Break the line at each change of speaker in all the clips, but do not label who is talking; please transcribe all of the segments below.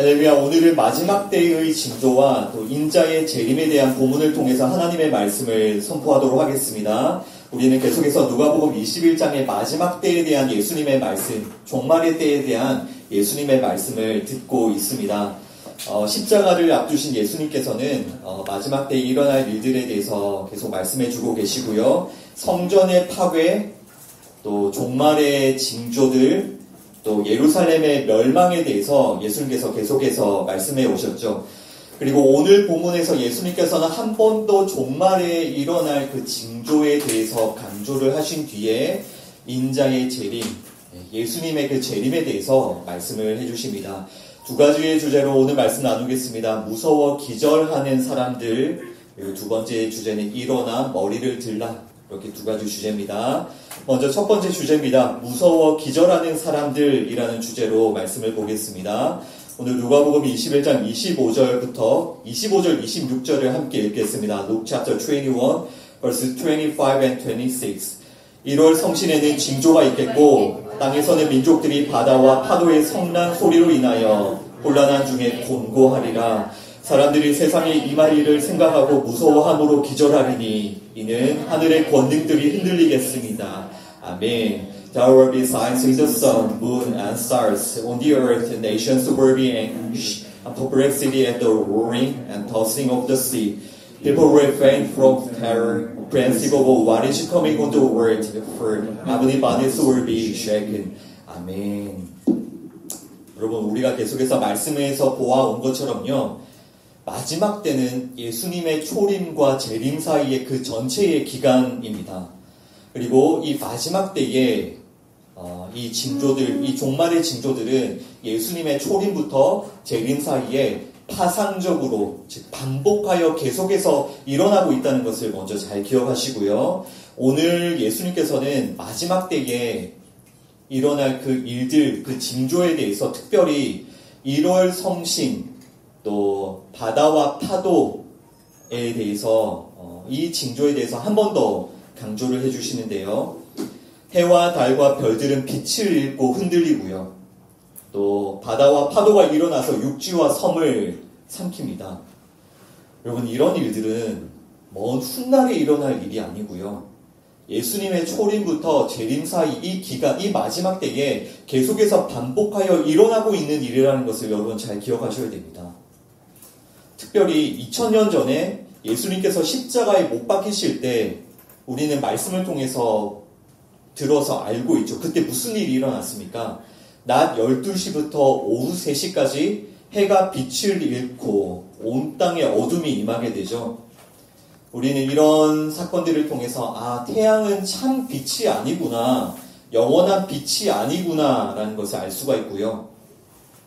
할렐루야. 오늘은 마지막 때의 징조와 또 인자의 재림에 대한 본문을 통해서 하나님의 말씀을 선포하도록 하겠습니다. 우리는 계속해서 누가복음 21장의 마지막 때에 대한 예수님의 말씀, 종말의 때에 대한 예수님의 말씀을 듣고 있습니다. 십자가를 앞두신 예수님께서는 마지막 때에 일어날 일들에 대해서 계속 말씀해주고 계시고요. 성전의 파괴, 또 종말의 징조들, 또 예루살렘의 멸망에 대해서 예수님께서 계속해서 말씀해 오셨죠. 그리고 오늘 본문에서 예수님께서는 한 번 더 종말에 일어날 그 징조에 대해서 강조를 하신 뒤에 인자의 재림, 예수님의 그 재림에 대해서 말씀을 해주십니다. 두 가지의 주제로 오늘 말씀 나누겠습니다. 무서워 기절하는 사람들, 그리고 두 번째 주제는 일어나 머리를 들라. 이렇게 두 가지 주제입니다. 먼저 첫 번째 주제입니다. 무서워 기절하는 사람들이라는 주제로 말씀을 보겠습니다. 오늘 누가복음 21장 25절부터 25절, 26절을 함께 읽겠습니다. Luke chapter 21, verses 25 and 26. 1월 성신에는 징조가 있겠고 땅에서는 민족들이 바다와 파도의 성난 소리로 인하여 혼란한 중에 곤고하리라. 사람들이 세상에 임할 일을 생각하고 무서워함으로 기절하리니 이는 하늘의 권능들이 흔들리겠습니다. 아멘. There will be signs in the sun, moon, and stars. On the earth, nations will be anguish and perplexity at the roaring and tossing of the sea. People will faint from terror, apprehensive of what is coming on the world, for heavenly bodies will be shaken. 아멘. 여러분, 우리가 계속해서 말씀에서 보아온 것처럼요. 마지막 때는 예수님의 초림과 재림 사이의 그 전체의 기간입니다. 그리고 이 마지막 때에 이 징조들, 이 종말의 징조들은 예수님의 초림부터 재림 사이에 파상적으로, 즉 반복하여 계속해서 일어나고 있다는 것을 먼저 잘 기억하시고요. 오늘 예수님께서는 마지막 때에 일어날 그 일들, 그 징조에 대해서 특별히 1월 성신, 또 바다와 파도에 대해서 이 징조에 대해서 한 번 더 강조를 해주시는데요. 해와 달과 별들은 빛을 잃고 흔들리고요. 또 바다와 파도가 일어나서 육지와 섬을 삼킵니다. 여러분, 이런 일들은 먼 훗날에 일어날 일이 아니고요. 예수님의 초림부터 재림 사이 이 기간, 이 마지막 때에 계속해서 반복하여 일어나고 있는 일이라는 것을 여러분 잘 기억하셔야 됩니다. 특별히 2000년 전에 예수님께서 십자가에 못 박히실 때 우리는 말씀을 통해서 들어서 알고 있죠. 그때 무슨 일이 일어났습니까? 낮 12시부터 오후 3시까지 해가 빛을 잃고 온 땅에 어둠이 임하게 되죠. 우리는 이런 사건들을 통해서 태양은 참 빛이 아니구나, 영원한 빛이 아니구나 라는 것을 알 수가 있고요.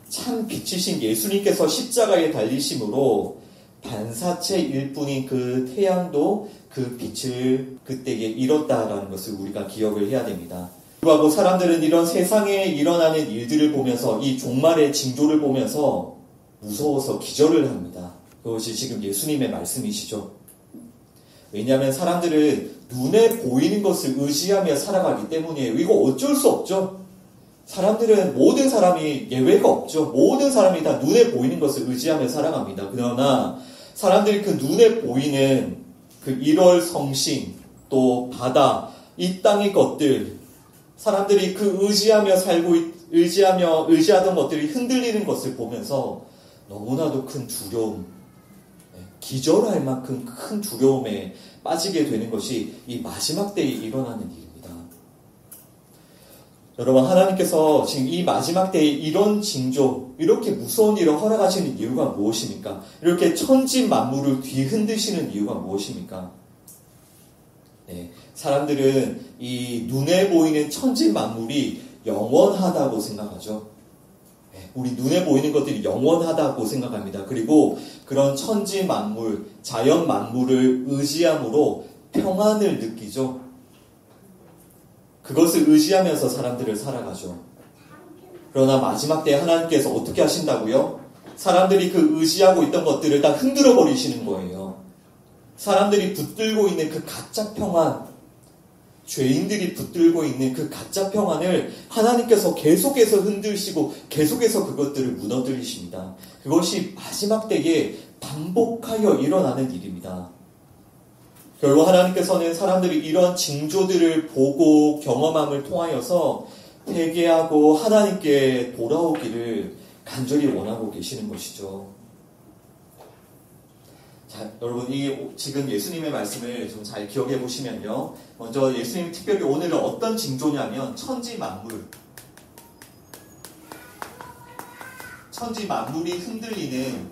참 빛이신 예수님께서 십자가에 달리심으로 반사체일 뿐인 그 태양도 그 빛을 그때에 잃었다라는 것을 우리가 기억을 해야 됩니다. 그리고 사람들은 이런 세상에 일어나는 일들을 보면서 이 종말의 징조를 보면서 무서워서 기절을 합니다. 그것이 지금 예수님의 말씀이시죠. 왜냐하면 사람들은 눈에 보이는 것을 의지하며 살아가기 때문이에요. 이거 어쩔 수 없죠. 사람들은, 모든 사람이 예외가 없죠. 모든 사람이 다 눈에 보이는 것을 의지하며 살아갑니다. 그러나 사람들이 그 눈에 보이는 그 1월 성신, 또 바다, 이 땅의 것들, 사람들이 그 의지하던 것들이 흔들리는 것을 보면서 너무나도 큰 두려움, 기절할 만큼 큰 두려움에 빠지게 되는 것이 이 마지막 때에 일어나는 일입니다. 여러분, 하나님께서 지금 이 마지막 때에 이런 징조, 이렇게 무서운 일을 허락하시는 이유가 무엇입니까? 이렇게 천지 만물을 뒤흔드시는 이유가 무엇입니까? 사람들은 이 눈에 보이는 천지 만물이 영원하다고 생각하죠. 우리 눈에 보이는 것들이 영원하다고 생각합니다. 그리고 그런 천지 만물, 자연 만물을 의지함으로 평안을 느끼죠. 그것을 의지하면서 사람들을 살아가죠. 그러나 마지막 때 하나님께서 어떻게 하신다고요? 사람들이 그 의지하고 있던 것들을 다 흔들어 버리시는 거예요. 사람들이 붙들고 있는 그 가짜 평안, 죄인들이 붙들고 있는 그 가짜 평안을 하나님께서 계속해서 흔들시고 계속해서 그것들을 무너뜨리십니다. 그것이 마지막 때에 반복하여 일어나는 일입니다. 결국 하나님께서는 사람들이 이런 징조들을 보고 경험함을 통하여서 회개하고 하나님께 돌아오기를 간절히 원하고 계시는 것이죠. 자, 여러분, 지금 예수님의 말씀을 좀 잘 기억해 보시면요. 먼저 예수님이 특별히 오늘은 어떤 징조냐면 천지 만물이 흔들리는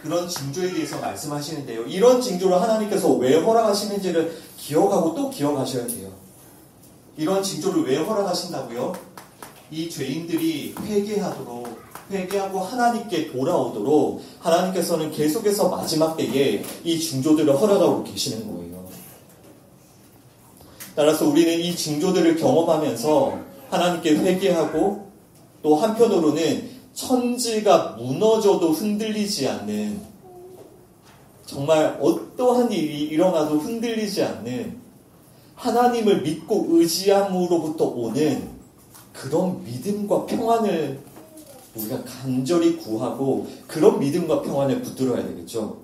그런 징조에 대해서 말씀하시는데요. 이런 징조를 하나님께서 왜 허락하시는지를 기억하고 또 기억하셔야 돼요. 이런 징조를 왜 허락하신다고요? 이 죄인들이 회개하고 하나님께 돌아오도록 하나님께서는 계속해서 마지막 때에 이 징조들을 허락하고 계시는 거예요. 따라서 우리는 이 징조들을 경험하면서 하나님께 회개하고 또 한편으로는 천지가 무너져도 흔들리지 않는, 정말 어떠한 일이 일어나도 흔들리지 않는 하나님을 믿고 의지함으로부터 오는 그런 믿음과 평안을 우리가 간절히 구하고 그런 믿음과 평안을 붙들어야 되겠죠.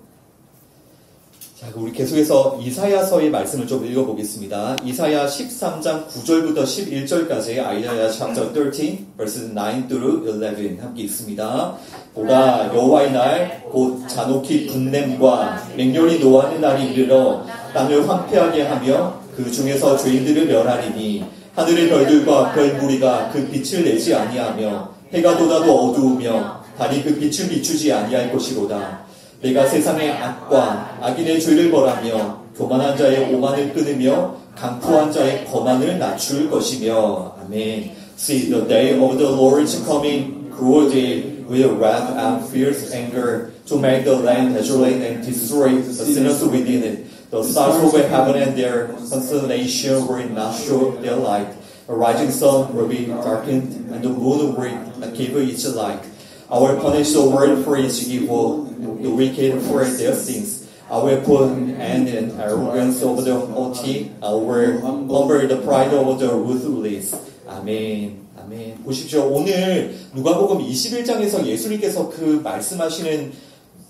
자, 우리 계속해서 이사야서의 말씀을 좀 읽어보겠습니다. 이사야 13장 9절부터 11절까지 아이사야 chapter 13 verses 9 through 11 함께 읽습니다. 보라, 여호와의 날 곧 잔혹히 분냄과 맹렬히 노하는 날이 이르러 땅을 황폐하게 하며 그 중에서 죄인들을 멸하리니 하늘의 별들과 별 무리가 그 빛을 내지 아니하며 해가 돋아도 어두우며 달이 그 빛을 비추지 아니할 것이로다. 내가 세상의 악과 악인의 죄를 벌하며 교만한 자의 오만을 끊으며 강포한 자의 거만을 낮출 것이며. 아멘. See, the day of the Lord's coming, cruel day, will wrath and fierce anger to make the land desolate and destroy the sinners within it. The stars of heaven and their constellation will not show their light. The rising sun will be darkened, and the moon will not give its light. I will punish the world for its evil, the wicked for their sins. I will put an end in arrogance of the haughty. I will humble the pride of the ruthless. 아멘. 아멘. 보십시오. 오늘 누가복음 21장에서 예수님께서 그 말씀하시는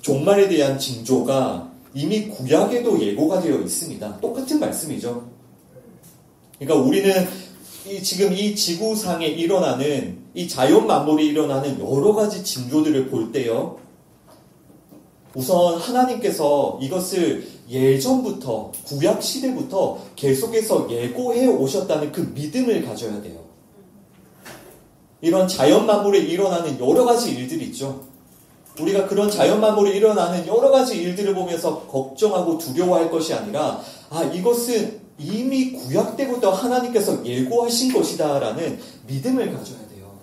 종말에 대한 징조가 이미 구약에도 예고가 되어 있습니다. 똑같은 말씀이죠. 그러니까 우리는 지금 이 지구상에 일어나는 이 자연 만물이 일어나는 여러 가지 징조들을 볼 때요. 우선 하나님께서 이것을 예전부터 구약 시대부터 계속해서 예고해 오셨다는 그 믿음을 가져야 돼요. 이런 자연 만물에 일어나는 여러 가지 일들이 있죠. 우리가 그런 자연 만물에 일어나는 여러 가지 일들을 보면서 걱정하고 두려워할 것이 아니라 이것은 이미 구약 때부터 하나님께서 예고하신 것이다라는 믿음을 가져야 돼요.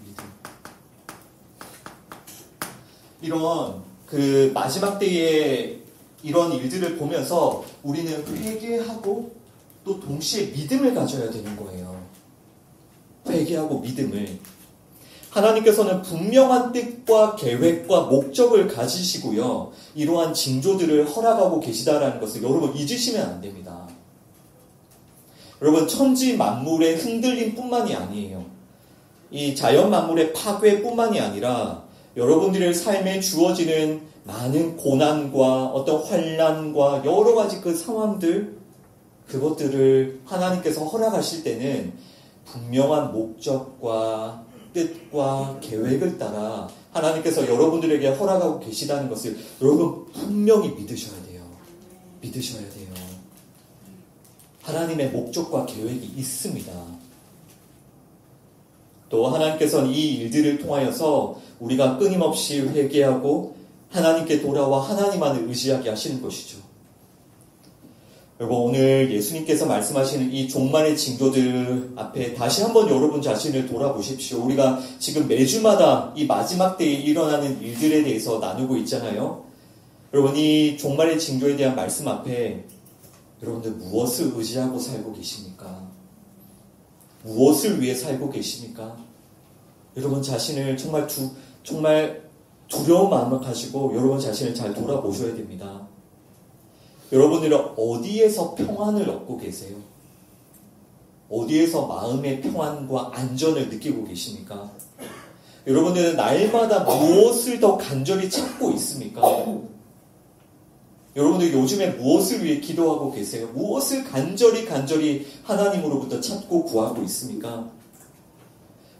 믿음. 이런 그 마지막 때에 이런 일들을 보면서 우리는 회개하고 또 동시에 믿음을 가져야 되는 거예요. 회개하고 믿음을. 하나님께서는 분명한 뜻과 계획과 목적을 가지시고요. 이러한 징조들을 허락하고 계시다라는 것을 여러분 잊으시면 안 됩니다. 여러분 천지 만물의 흔들림뿐만이 아니에요. 이 자연 만물의 파괴뿐만이 아니라 여러분들의 삶에 주어지는 많은 고난과 어떤 환난과 여러 가지 그 상황들, 그것들을 하나님께서 허락하실 때는 분명한 목적과 뜻과 계획을 따라 하나님께서 여러분들에게 허락하고 계시다는 것을 여러분 분명히 믿으셔야 돼요. 믿으셔야 돼요. 하나님의 목적과 계획이 있습니다. 또 하나님께서는 이 일들을 통하여서 우리가 끊임없이 회개하고 하나님께 돌아와 하나님만을 의지하게 하시는 것이죠. 여러분 오늘 예수님께서 말씀하시는 이 종말의 징조들 앞에 다시 한번 여러분 자신을 돌아보십시오. 우리가 지금 매주마다 이 마지막 때에 일어나는 일들에 대해서 나누고 있잖아요. 여러분 이 종말의 징조에 대한 말씀 앞에 여러분들 무엇을 의지하고 살고 계십니까? 무엇을 위해 살고 계십니까? 여러분 자신을 정말 두려운 마음을 가지고 여러분 자신을 잘 돌아보셔야 됩니다. 여러분들은 어디에서 평안을 얻고 계세요? 어디에서 마음의 평안과 안전을 느끼고 계십니까? 여러분들은 날마다 무엇을 더 간절히 찾고 있습니까? 여러분들 요즘에 무엇을 위해 기도하고 계세요? 무엇을 간절히 하나님으로부터 찾고 구하고 있습니까?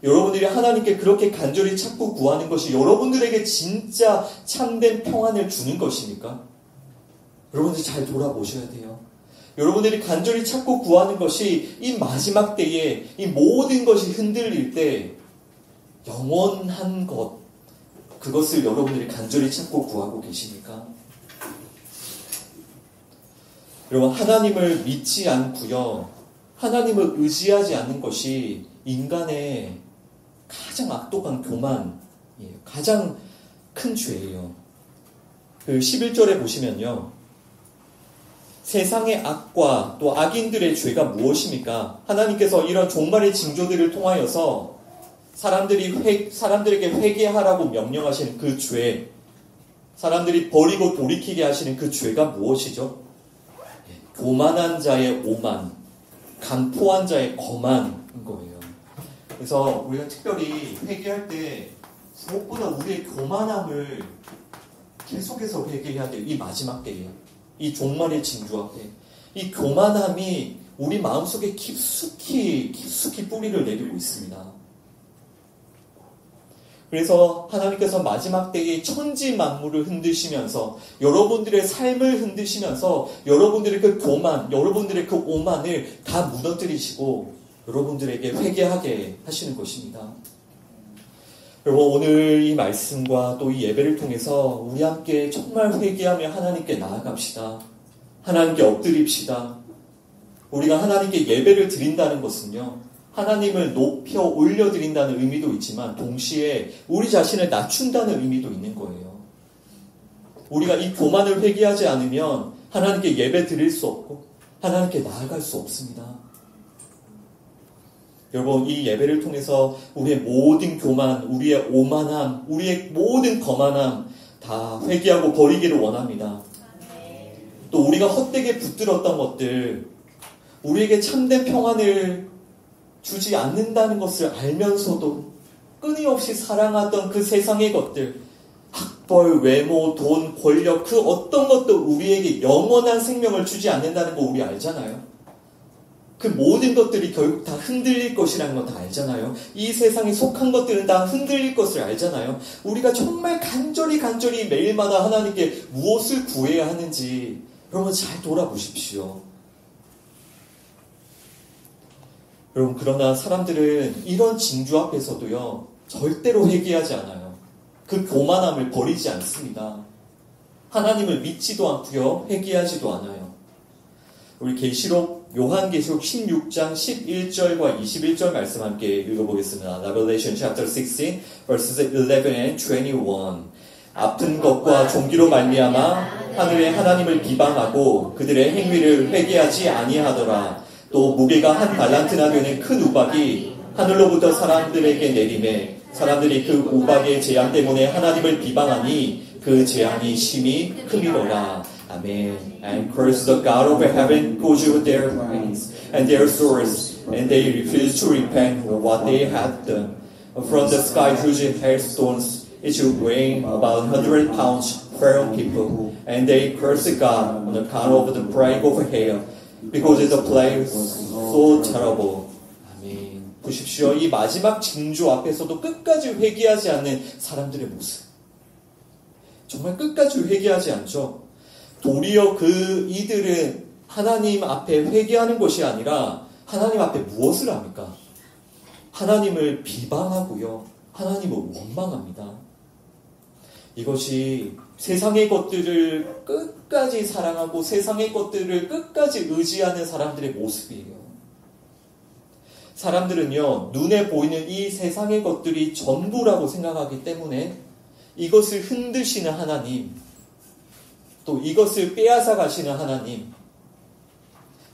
여러분들이 하나님께 그렇게 간절히 찾고 구하는 것이 여러분들에게 진짜 참된 평안을 주는 것입니까? 여러분들 잘 돌아보셔야 돼요. 여러분들이 간절히 찾고 구하는 것이 이 마지막 때에 이 모든 것이 흔들릴 때 영원한 것, 그것을 여러분들이 간절히 찾고 구하고 계십니까? 여러분, 하나님을 믿지 않고요, 하나님을 의지하지 않는 것이 인간의 가장 악독한 교만이에요. 가장 큰 죄예요. 그 11절에 보시면요, 세상의 악과 또 악인들의 죄가 무엇입니까? 하나님께서 이런 종말의 징조들을 통하여서 사람들에게 회개하라고 명령하시는 그 죄, 사람들이 버리고 돌이키게 하시는 그 죄가 무엇이죠? 교만한 자의 오만, 강포한 자의 거만인 거예요. 그래서 우리가 특별히 회개할 때 무엇보다 우리의 교만함을 계속해서 회개해야 돼요. 이 마지막 때에, 이 종말의 징조 앞에 이 교만함이 우리 마음속에 깊숙이 뿌리를 내리고 있습니다. 그래서 하나님께서 마지막 때에 천지 만물을 흔드시면서 여러분들의 삶을 흔드시면서 여러분들의 그 교만, 여러분들의 그 오만을 다 무너뜨리시고 여러분들에게 회개하게 하시는 것입니다. 여러분, 오늘 이 말씀과 또 이 예배를 통해서 우리 함께 정말 회개하며 하나님께 나아갑시다. 하나님께 엎드립시다. 우리가 하나님께 예배를 드린다는 것은요, 하나님을 높여 올려드린다는 의미도 있지만 동시에 우리 자신을 낮춘다는 의미도 있는 거예요. 우리가 이 교만을 회개하지 않으면 하나님께 예배 드릴 수 없고 하나님께 나아갈 수 없습니다. 여러분, 이 예배를 통해서 우리의 모든 교만, 우리의 오만함, 우리의 모든 거만함 다 회개하고 버리기를 원합니다. 또 우리가 헛되게 붙들었던 것들, 우리에게 참된 평안을 주지 않는다는 것을 알면서도 끊임없이 사랑하던 그 세상의 것들, 학벌, 외모, 돈, 권력, 그 어떤 것도 우리에게 영원한 생명을 주지 않는다는 거 우리 알잖아요. 그 모든 것들이 결국 다 흔들릴 것이라는 거 다 알잖아요. 이 세상에 속한 것들은 다 흔들릴 것을 알잖아요. 우리가 정말 간절히 매일마다 하나님께 무엇을 구해야 하는지 여러분 잘 돌아보십시오. 여러분, 그러나 사람들은 이런 징조 앞에서도요, 절대로 회개하지 않아요. 그 교만함을 버리지 않습니다. 하나님을 믿지도 않고요, 회개하지도 않아요. 우리 요한계시록 16장 11절과 21절 말씀 함께 읽어보겠습니다. Revelation chapter 16, verses 11 and 21. 아픈 것과 종기로 말미암아 하늘의 하나님을 비방하고 그들의 행위를 회개하지 아니하더라. 또 무게가 한 달란트나 되는 큰 우박이 하늘로부터 사람들에게 내리매 사람들이 그 우박의 재앙 때문에 하나님을 비방하니 그 재앙이 심히 크미로라. Amen. And curse the God of heaven goes with their minds and their swords, and they refuse to repent of what they had done. From the sky huge hailstones, it should rain about 100 pounds fell on people, and they curse God on account of the plague of hail, because the plague was so terrible. 아멘. 보십시오. 이 마지막 징조 앞에서도 끝까지 회개하지 않는 사람들의 모습. 정말 끝까지 회개하지 않죠. 도리어 이들은 하나님 앞에 회개하는 것이 아니라 하나님 앞에 무엇을 합니까? 하나님을 비방하고요. 하나님을 원망합니다. 이것이 세상의 것들을 끝까지 사랑하고 세상의 것들을 끝까지 의지하는 사람들의 모습이에요. 사람들은요, 눈에 보이는 이 세상의 것들이 전부라고 생각하기 때문에 이것을 흔드시는 하나님, 또 이것을 빼앗아 가시는 하나님,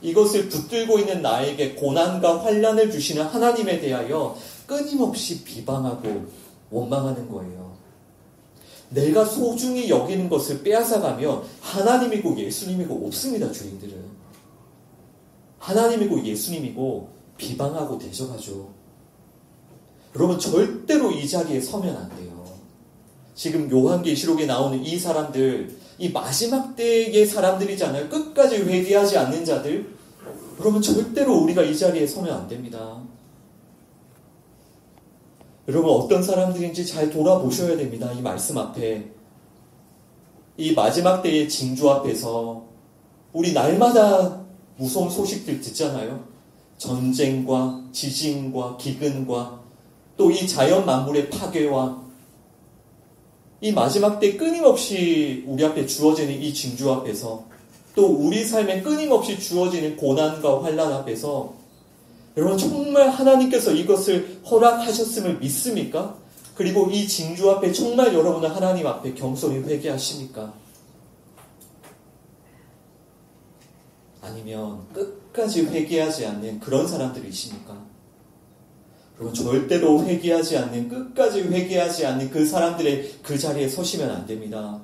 이것을 붙들고 있는 나에게 고난과 환난을 주시는 하나님에 대하여 끊임없이 비방하고 원망하는 거예요. 내가 소중히 여기는 것을 빼앗아가면 하나님이고 예수님이고 없습니다. 주인들은 하나님이고 예수님이고 비방하고 대적하죠. 여러분 절대로 이 자리에 서면 안 돼요. 지금 요한계시록에 나오는 이 사람들, 이 마지막 때의 사람들이잖아요. 끝까지 회개하지 않는 자들. 여러분 절대로 우리가 이 자리에 서면 안 됩니다. 여러분 어떤 사람들인지 잘 돌아보셔야 됩니다. 이 말씀 앞에. 이 마지막 때의 징조 앞에서 우리 날마다 무서운 소식들 듣잖아요. 전쟁과 지진과 기근과 또 이 자연 만물의 파괴와 이 마지막 때 끊임없이 우리 앞에 주어지는 이 징조 앞에서 또 우리 삶에 끊임없이 주어지는 고난과 환난 앞에서 여러분 정말 하나님께서 이것을 허락하셨음을 믿습니까? 그리고 이 징조 앞에 정말 여러분은 하나님 앞에 겸손히 회개하십니까? 아니면 끝까지 회개하지 않는 그런 사람들이십니까? 여러분 절대로 회개하지 않는, 끝까지 회개하지 않는 그 사람들의 그 자리에 서시면 안 됩니다.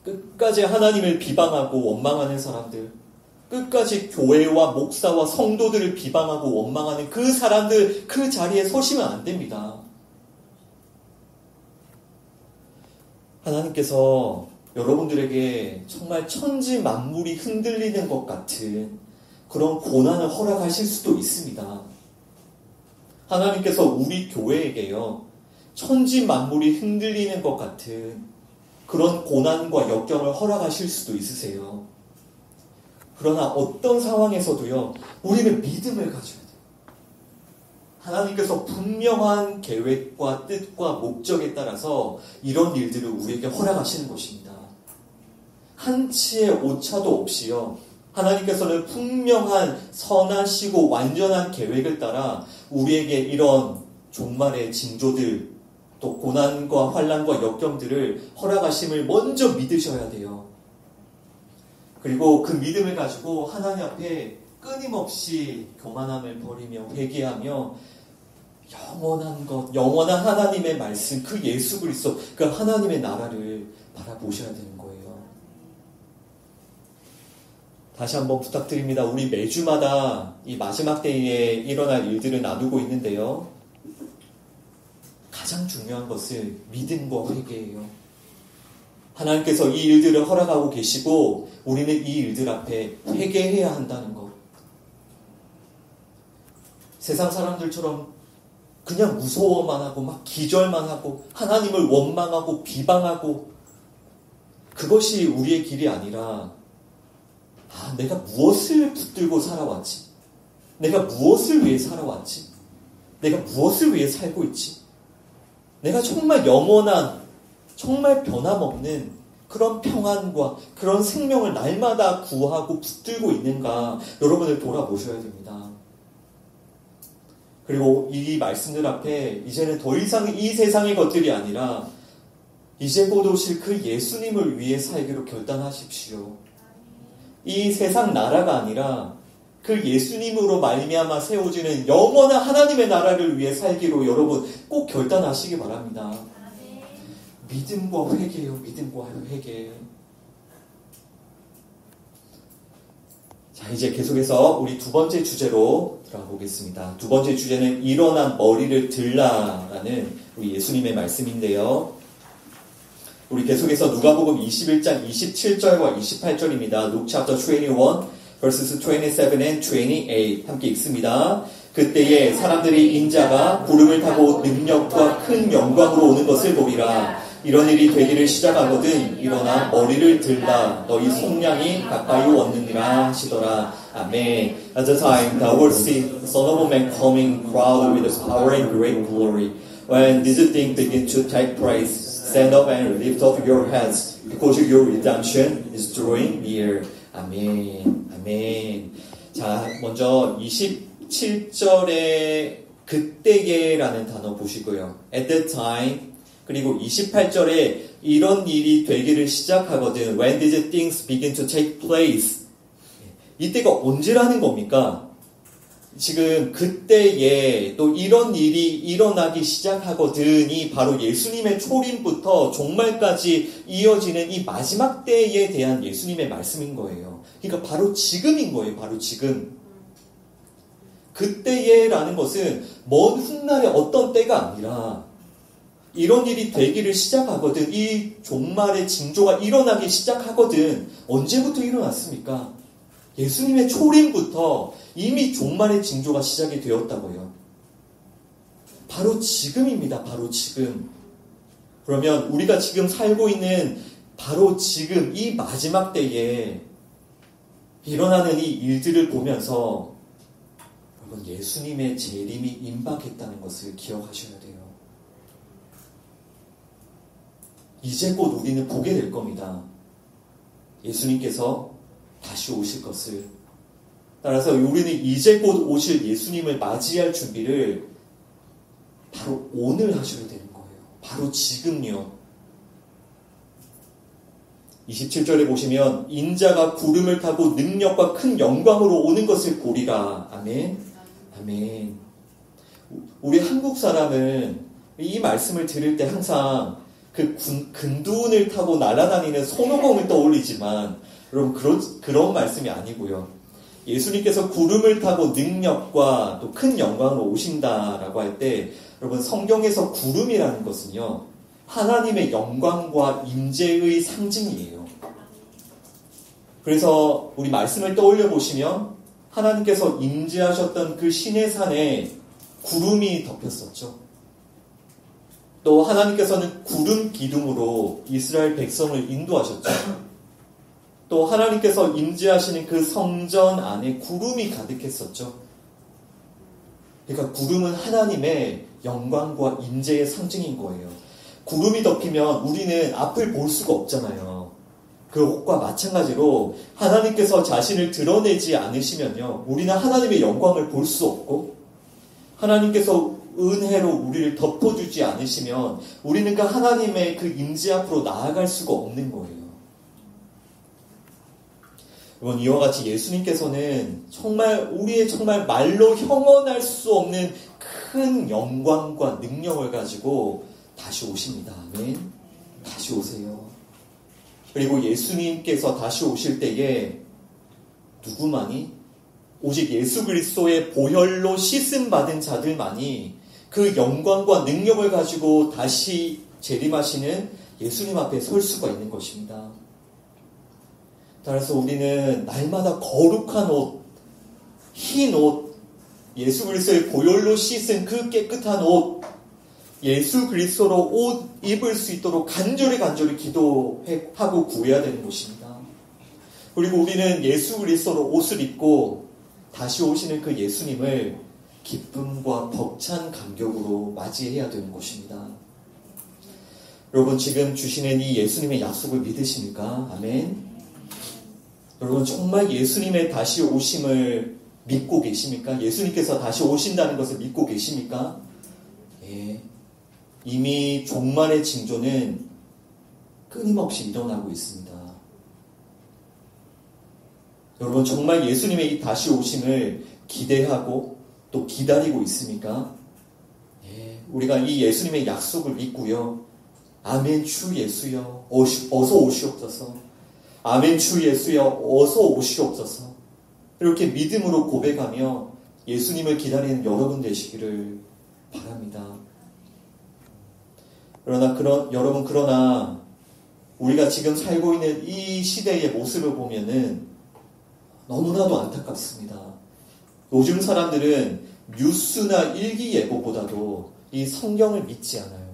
끝까지 하나님을 비방하고 원망하는 사람들, 끝까지 교회와 목사와 성도들을 비방하고 원망하는 그 사람들 그 자리에 서시면 안 됩니다. 하나님께서 여러분들에게 정말 천지 만물이 흔들리는 것 같은 그런 고난을 허락하실 수도 있습니다. 하나님께서 우리 교회에게요, 천지 만물이 흔들리는 것 같은 그런 고난과 역경을 허락하실 수도 있으세요. 그러나 어떤 상황에서도요, 우리는 믿음을 가져야 돼요. 하나님께서 분명한 계획과 뜻과 목적에 따라서 이런 일들을 우리에게 허락하시는 것입니다. 한치의 오차도 없이요, 하나님께서는 분명한 선하시고 완전한 계획을 따라 우리에게 이런 종말의 징조들, 또 고난과 환난과 역경들을 허락하심을 먼저 믿으셔야 돼요. 그리고 그 믿음을 가지고 하나님 앞에 끊임없이 교만함을 버리며 회개하며 영원한 것, 영원한 하나님의 말씀, 그 예수 그리스도, 그 하나님의 나라를 바라보셔야 되는 거예요. 다시 한번 부탁드립니다. 우리 매주마다 이 마지막 때에 일어날 일들을 나누고 있는데요. 가장 중요한 것은 믿음과 회개예요. 하나님께서 이 일들을 허락하고 계시고 우리는 이 일들 앞에 회개해야 한다는 것. 세상 사람들처럼 그냥 무서워만 하고 막 기절만 하고 하나님을 원망하고 비방하고 그것이 우리의 길이 아니라, 내가 무엇을 붙들고 살아왔지? 내가 무엇을 위해 살아왔지? 내가 무엇을 위해 살고 있지? 내가 정말 영원한, 정말 변함없는 그런 평안과 그런 생명을 날마다 구하고 붙들고 있는가, 여러분을 돌아보셔야 됩니다. 그리고 이 말씀들 앞에 이제는 더 이상 이 세상의 것들이 아니라 이제 곧 오실 그 예수님을 위해 살기로 결단하십시오. 이 세상 나라가 아니라 그 예수님으로 말미암아 세워지는 영원한 하나님의 나라를 위해 살기로 여러분 꼭 결단하시기 바랍니다. 믿음과 회개요. 믿음과 회개. 자, 이제 계속해서 우리 두 번째 주제로 들어가보겠습니다. 두 번째 주제는 일어난 머리를 들라라는 우리 예수님의 말씀인데요. 우리 계속해서 누가복음 21장 27절과 28절입니다. Luke chapter 21 verses 27 and 28 함께 읽습니다. 그때에 사람들이 인자가 구름을 타고 능력과 큰 영광으로 오는 것을 보리라. 이런 일이 되기를 시작하거든 일어나 머리를 들라. 너희 속량이 가까이 왔느니라 하시더라. 아멘. At the time thou wilt see the Son of Man coming crowned with his power and great glory. When these things begin to take place, stand up and lift up your heads, because your redemption is drawing near. 아멘. 아멘. 자, 먼저 27절에 그때에라는 단어 보시고요. At that time. 그리고 28절에 이런 일이 되기를 시작하거든. When these things begin to take place. 이때가 언제라는 겁니까? 지금 그때에 또 이런 일이 일어나기 시작하거든이 바로 예수님의 초림부터 종말까지 이어지는 이 마지막 때에 대한 예수님의 말씀인 거예요. 그러니까 바로 지금인 거예요. 바로 지금. 그때에라는 것은 먼 훗날의 어떤 때가 아니라 이런 일이 되기를 시작하거든. 이 종말의 징조가 일어나기 시작하거든. 언제부터 일어났습니까? 예수님의 초림부터 이미 종말의 징조가 시작이 되었다고요. 바로 지금입니다. 바로 지금. 그러면 우리가 지금 살고 있는 바로 지금 이 마지막 때에 일어나는 이 일들을 보면서 여러분 예수님의 재림이 임박했다는 것을 기억하셔야 돼요. 이제 곧 우리는 보게 될 겁니다. 예수님께서 다시 오실 것을. 따라서 우리는 이제 곧 오실 예수님을 맞이할 준비를 바로 오늘 하셔야 되는 거예요. 바로 지금요. 27절에 보시면 인자가 구름을 타고 능력과 큰 영광으로 오는 것을 보리라. 아멘. 아멘. 우리 한국 사람은 이 말씀을 들을 때 항상 그 근두운을 타고 날아다니는 손오공을 떠올리지만 여러분 그런 말씀이 아니고요. 예수님께서 구름을 타고 능력과 또 큰 영광으로 오신다라고 할 때 여러분 성경에서 구름이라는 것은요. 하나님의 영광과 임재의 상징이에요. 그래서 우리 말씀을 떠올려 보시면 하나님께서 임재하셨던 그 시내산에 구름이 덮였었죠. 또 하나님께서는 구름 기둥으로 이스라엘 백성을 인도하셨죠. 또 하나님께서 임재하시는 그 성전 안에 구름이 가득했었죠. 그러니까 구름은 하나님의 영광과 임재의 상징인 거예요. 구름이 덮이면 우리는 앞을 볼 수가 없잖아요. 그것과 마찬가지로 하나님께서 자신을 드러내지 않으시면요. 우리는 하나님의 영광을 볼 수 없고 하나님께서 은혜로 우리를 덮어주지 않으시면 우리는 그 하나님의 그 임재 앞으로 나아갈 수가 없는 거예요. 여러분 이와 같이 예수님께서는 정말 우리의 정말 말로 형언할 수 없는 큰 영광과 능력을 가지고 다시 오십니다. 아멘. 다시 오세요. 그리고 예수님께서 다시 오실 때에 누구만이? 오직 예수 그리스도의 보혈로 씻음 받은 자들만이 그 영광과 능력을 가지고 다시 재림하시는 예수님 앞에 설 수가 있는 것입니다. 따라서 우리는 날마다 거룩한 옷, 흰 옷, 예수 그리스도의 보혈로 씻은 그 깨끗한 옷, 예수 그리스도로 옷 입을 수 있도록 간절히 기도하고 구해야 되는 것입니다. 그리고 우리는 예수 그리스도로 옷을 입고 다시 오시는 그 예수님을 기쁨과 벅찬 감격으로 맞이해야 되는 것입니다. 여러분 지금 주시는 이 예수님의 약속을 믿으십니까? 아멘. 여러분 정말 예수님의 다시 오심을 믿고 계십니까? 예수님께서 다시 오신다는 것을 믿고 계십니까? 예. 이미 종말의 징조는 끊임없이 일어나고 있습니다. 여러분 정말 예수님의 이 다시 오심을 기대하고 또 기다리고 있습니까? 예. 우리가 이 예수님의 약속을 믿고요. 아멘 주 예수여 어서 오시옵소서. 아멘 주 예수여 어서 오시옵소서. 이렇게 믿음으로 고백하며 예수님을 기다리는 여러분 되시기를 바랍니다. 그러나 우리가 지금 살고 있는 이 시대의 모습을 보면은 너무나도 안타깝습니다. 요즘 사람들은 뉴스나 일기예보보다도 이 성경을 믿지 않아요.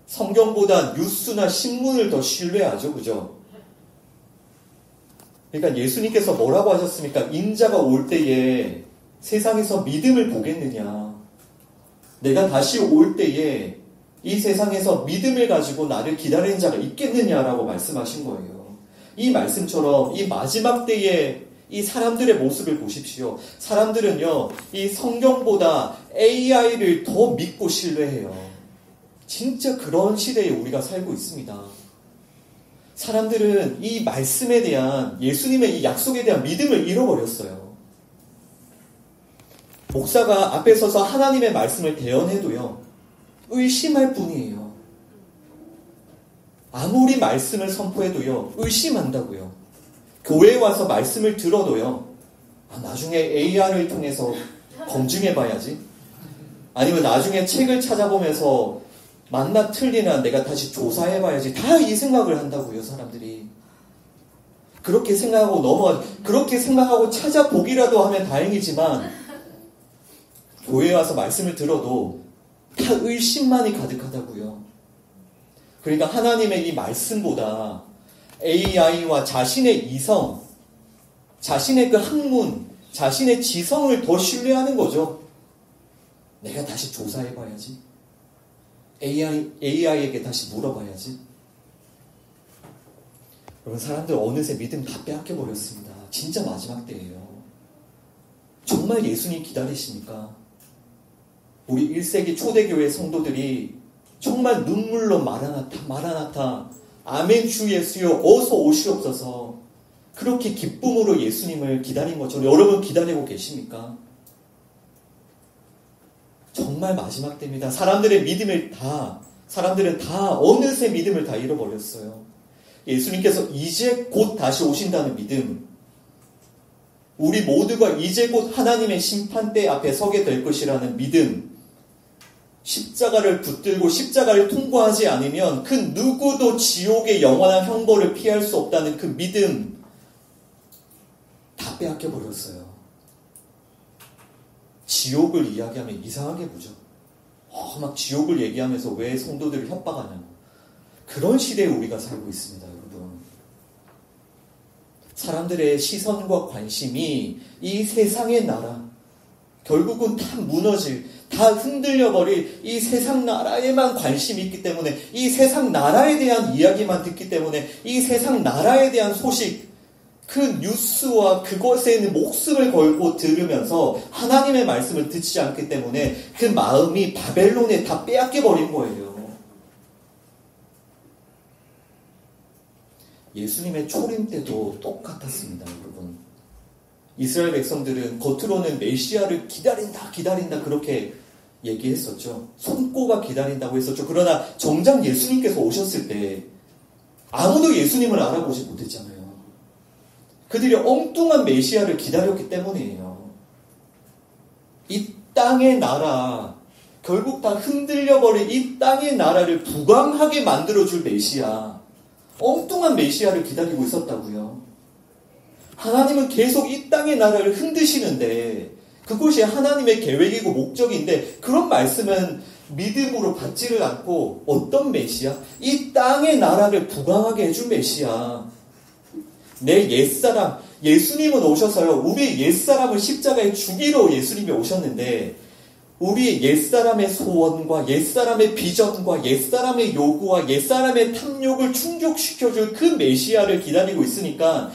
성경보다 뉴스나 신문을 더 신뢰하죠. 그죠? 그러니까 예수님께서 뭐라고 하셨습니까? 인자가 올 때에 세상에서 믿음을 보겠느냐. 내가 다시 올 때에 이 세상에서 믿음을 가지고 나를 기다리는 자가 있겠느냐라고 말씀하신 거예요. 이 말씀처럼 이 마지막 때에 이 사람들의 모습을 보십시오. 사람들은요, 이 성경보다 AI를 더 믿고 신뢰해요. 진짜 그런 시대에 우리가 살고 있습니다. 사람들은 이 말씀에 대한, 예수님의 이 약속에 대한 믿음을 잃어버렸어요. 목사가 앞에 서서 하나님의 말씀을 대언해도요, 의심할 뿐이에요. 아무리 말씀을 선포해도요, 의심한다고요. 교회에 와서 말씀을 들어도요, 나중에 AR을 통해서 검증해봐야지. 아니면 나중에 책을 찾아보면서 맞나 틀리나 내가 다시 조사해봐야지. 다 이 생각을 한다고요, 사람들이. 그렇게 생각하고 그렇게 생각하고 찾아보기라도 하면 다행이지만, 교회에 와서 말씀을 들어도 다 의심만이 가득하다고요. 그러니까 하나님의 이 말씀보다 AI와 자신의 이성, 자신의 그 학문, 자신의 지성을 더 신뢰하는 거죠. 내가 다시 조사해봐야지. AI에게 다시 물어봐야지. 여러분, 사람들 어느새 믿음 다 빼앗겨버렸습니다. 진짜 마지막 때예요. 정말 예수님 기다리십니까? 우리 1세기 초대교회 성도들이 정말 눈물로 마라나타, 아멘 주 예수여 어서 오시옵소서, 그렇게 기쁨으로 예수님을 기다린 것처럼 여러분 기다리고 계십니까? 정말 마지막 때입니다. 사람들은 다 어느새 믿음을 다 잃어버렸어요. 예수님께서 이제 곧 다시 오신다는 믿음, 우리 모두가 이제 곧 하나님의 심판대 앞에 서게 될 것이라는 믿음, 십자가를 붙들고 십자가를 통과하지 않으면 그 누구도 지옥의 영원한 형벌을 피할 수 없다는 그 믿음 다 빼앗겨버렸어요. 지옥을 이야기하면 이상하게 보죠. 막 지옥을 얘기하면서 왜 성도들을 협박하냐고. 그런 시대에 우리가 살고 있습니다, 여러분. 사람들의 시선과 관심이 이 세상의 나라, 결국은 다 다 흔들려버릴 이 세상 나라에만 관심이 있기 때문에, 이 세상 나라에 대한 이야기만 듣기 때문에, 이 세상 나라에 대한 소식, 그 뉴스와 그것에는 목숨을 걸고 들으면서 하나님의 말씀을 듣지 않기 때문에 그 마음이 바벨론에 다 빼앗겨버린 거예요. 예수님의 초림 때도 똑같았습니다, 여러분. 이스라엘 백성들은 겉으로는 메시아를 기다린다 그렇게 얘기했었죠. 손꼽아 기다린다고 했었죠. 그러나 정작 예수님께서 오셨을 때 아무도 예수님을 알아보지 못했잖아요. 그들이 엉뚱한 메시아를 기다렸기 때문이에요. 이 땅의 나라, 결국 다 흔들려버린 이 땅의 나라를 부강하게 만들어줄 메시아, 엉뚱한 메시아를 기다리고 있었다고요. 하나님은 계속 이 땅의 나라를 흔드시는데 그것이 하나님의 계획이고 목적인데, 그런 말씀은 믿음으로 받지를 않고 어떤 메시아? 이 땅의 나라를 부강하게 해줄 메시아, 내 옛사람, 예수님은 오셔서요, 우리의 옛사람을 십자가에 죽이러 예수님이 오셨는데, 우리의 옛사람의 소원과 옛사람의 비전과 옛사람의 요구와 옛사람의 탐욕을 충족시켜줄 그 메시아를 기다리고 있으니까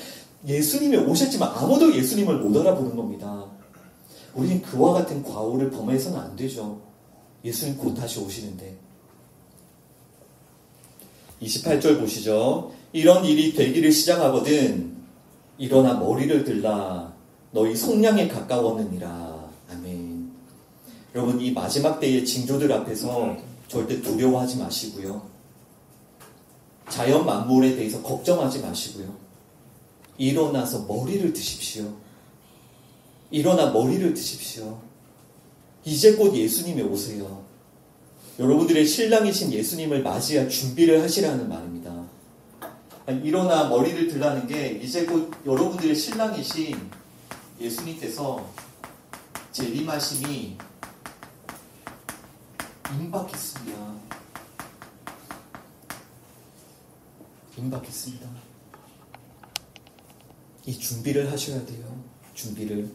예수님이 오셨지만 아무도 예수님을 못 알아보는 겁니다. 우리는 그와 같은 과오를 범해서는 안 되죠. 예수님 곧 다시 오시는데. 28절 보시죠. 이런 일이 되기를 시작하거든 일어나 머리를 들라 너희 속량에 가까웠느니라. 아멘. 여러분, 이 마지막 때의 징조들 앞에서 절대 두려워하지 마시고요. 자연 만물에 대해서 걱정하지 마시고요. 일어나서 머리를 드십시오. 일어나 머리를 드십시오. 이제 곧 예수님이 오세요. 여러분들의 신랑이신 예수님을 맞이할 준비를 하시라는 말입니다. 일어나 머리를 들라는 게 이제 곧 여러분들의 신랑이신 예수님께서 재림하심이 임박했습니다. 임박했습니다. 이 준비를 하셔야 돼요. 준비를.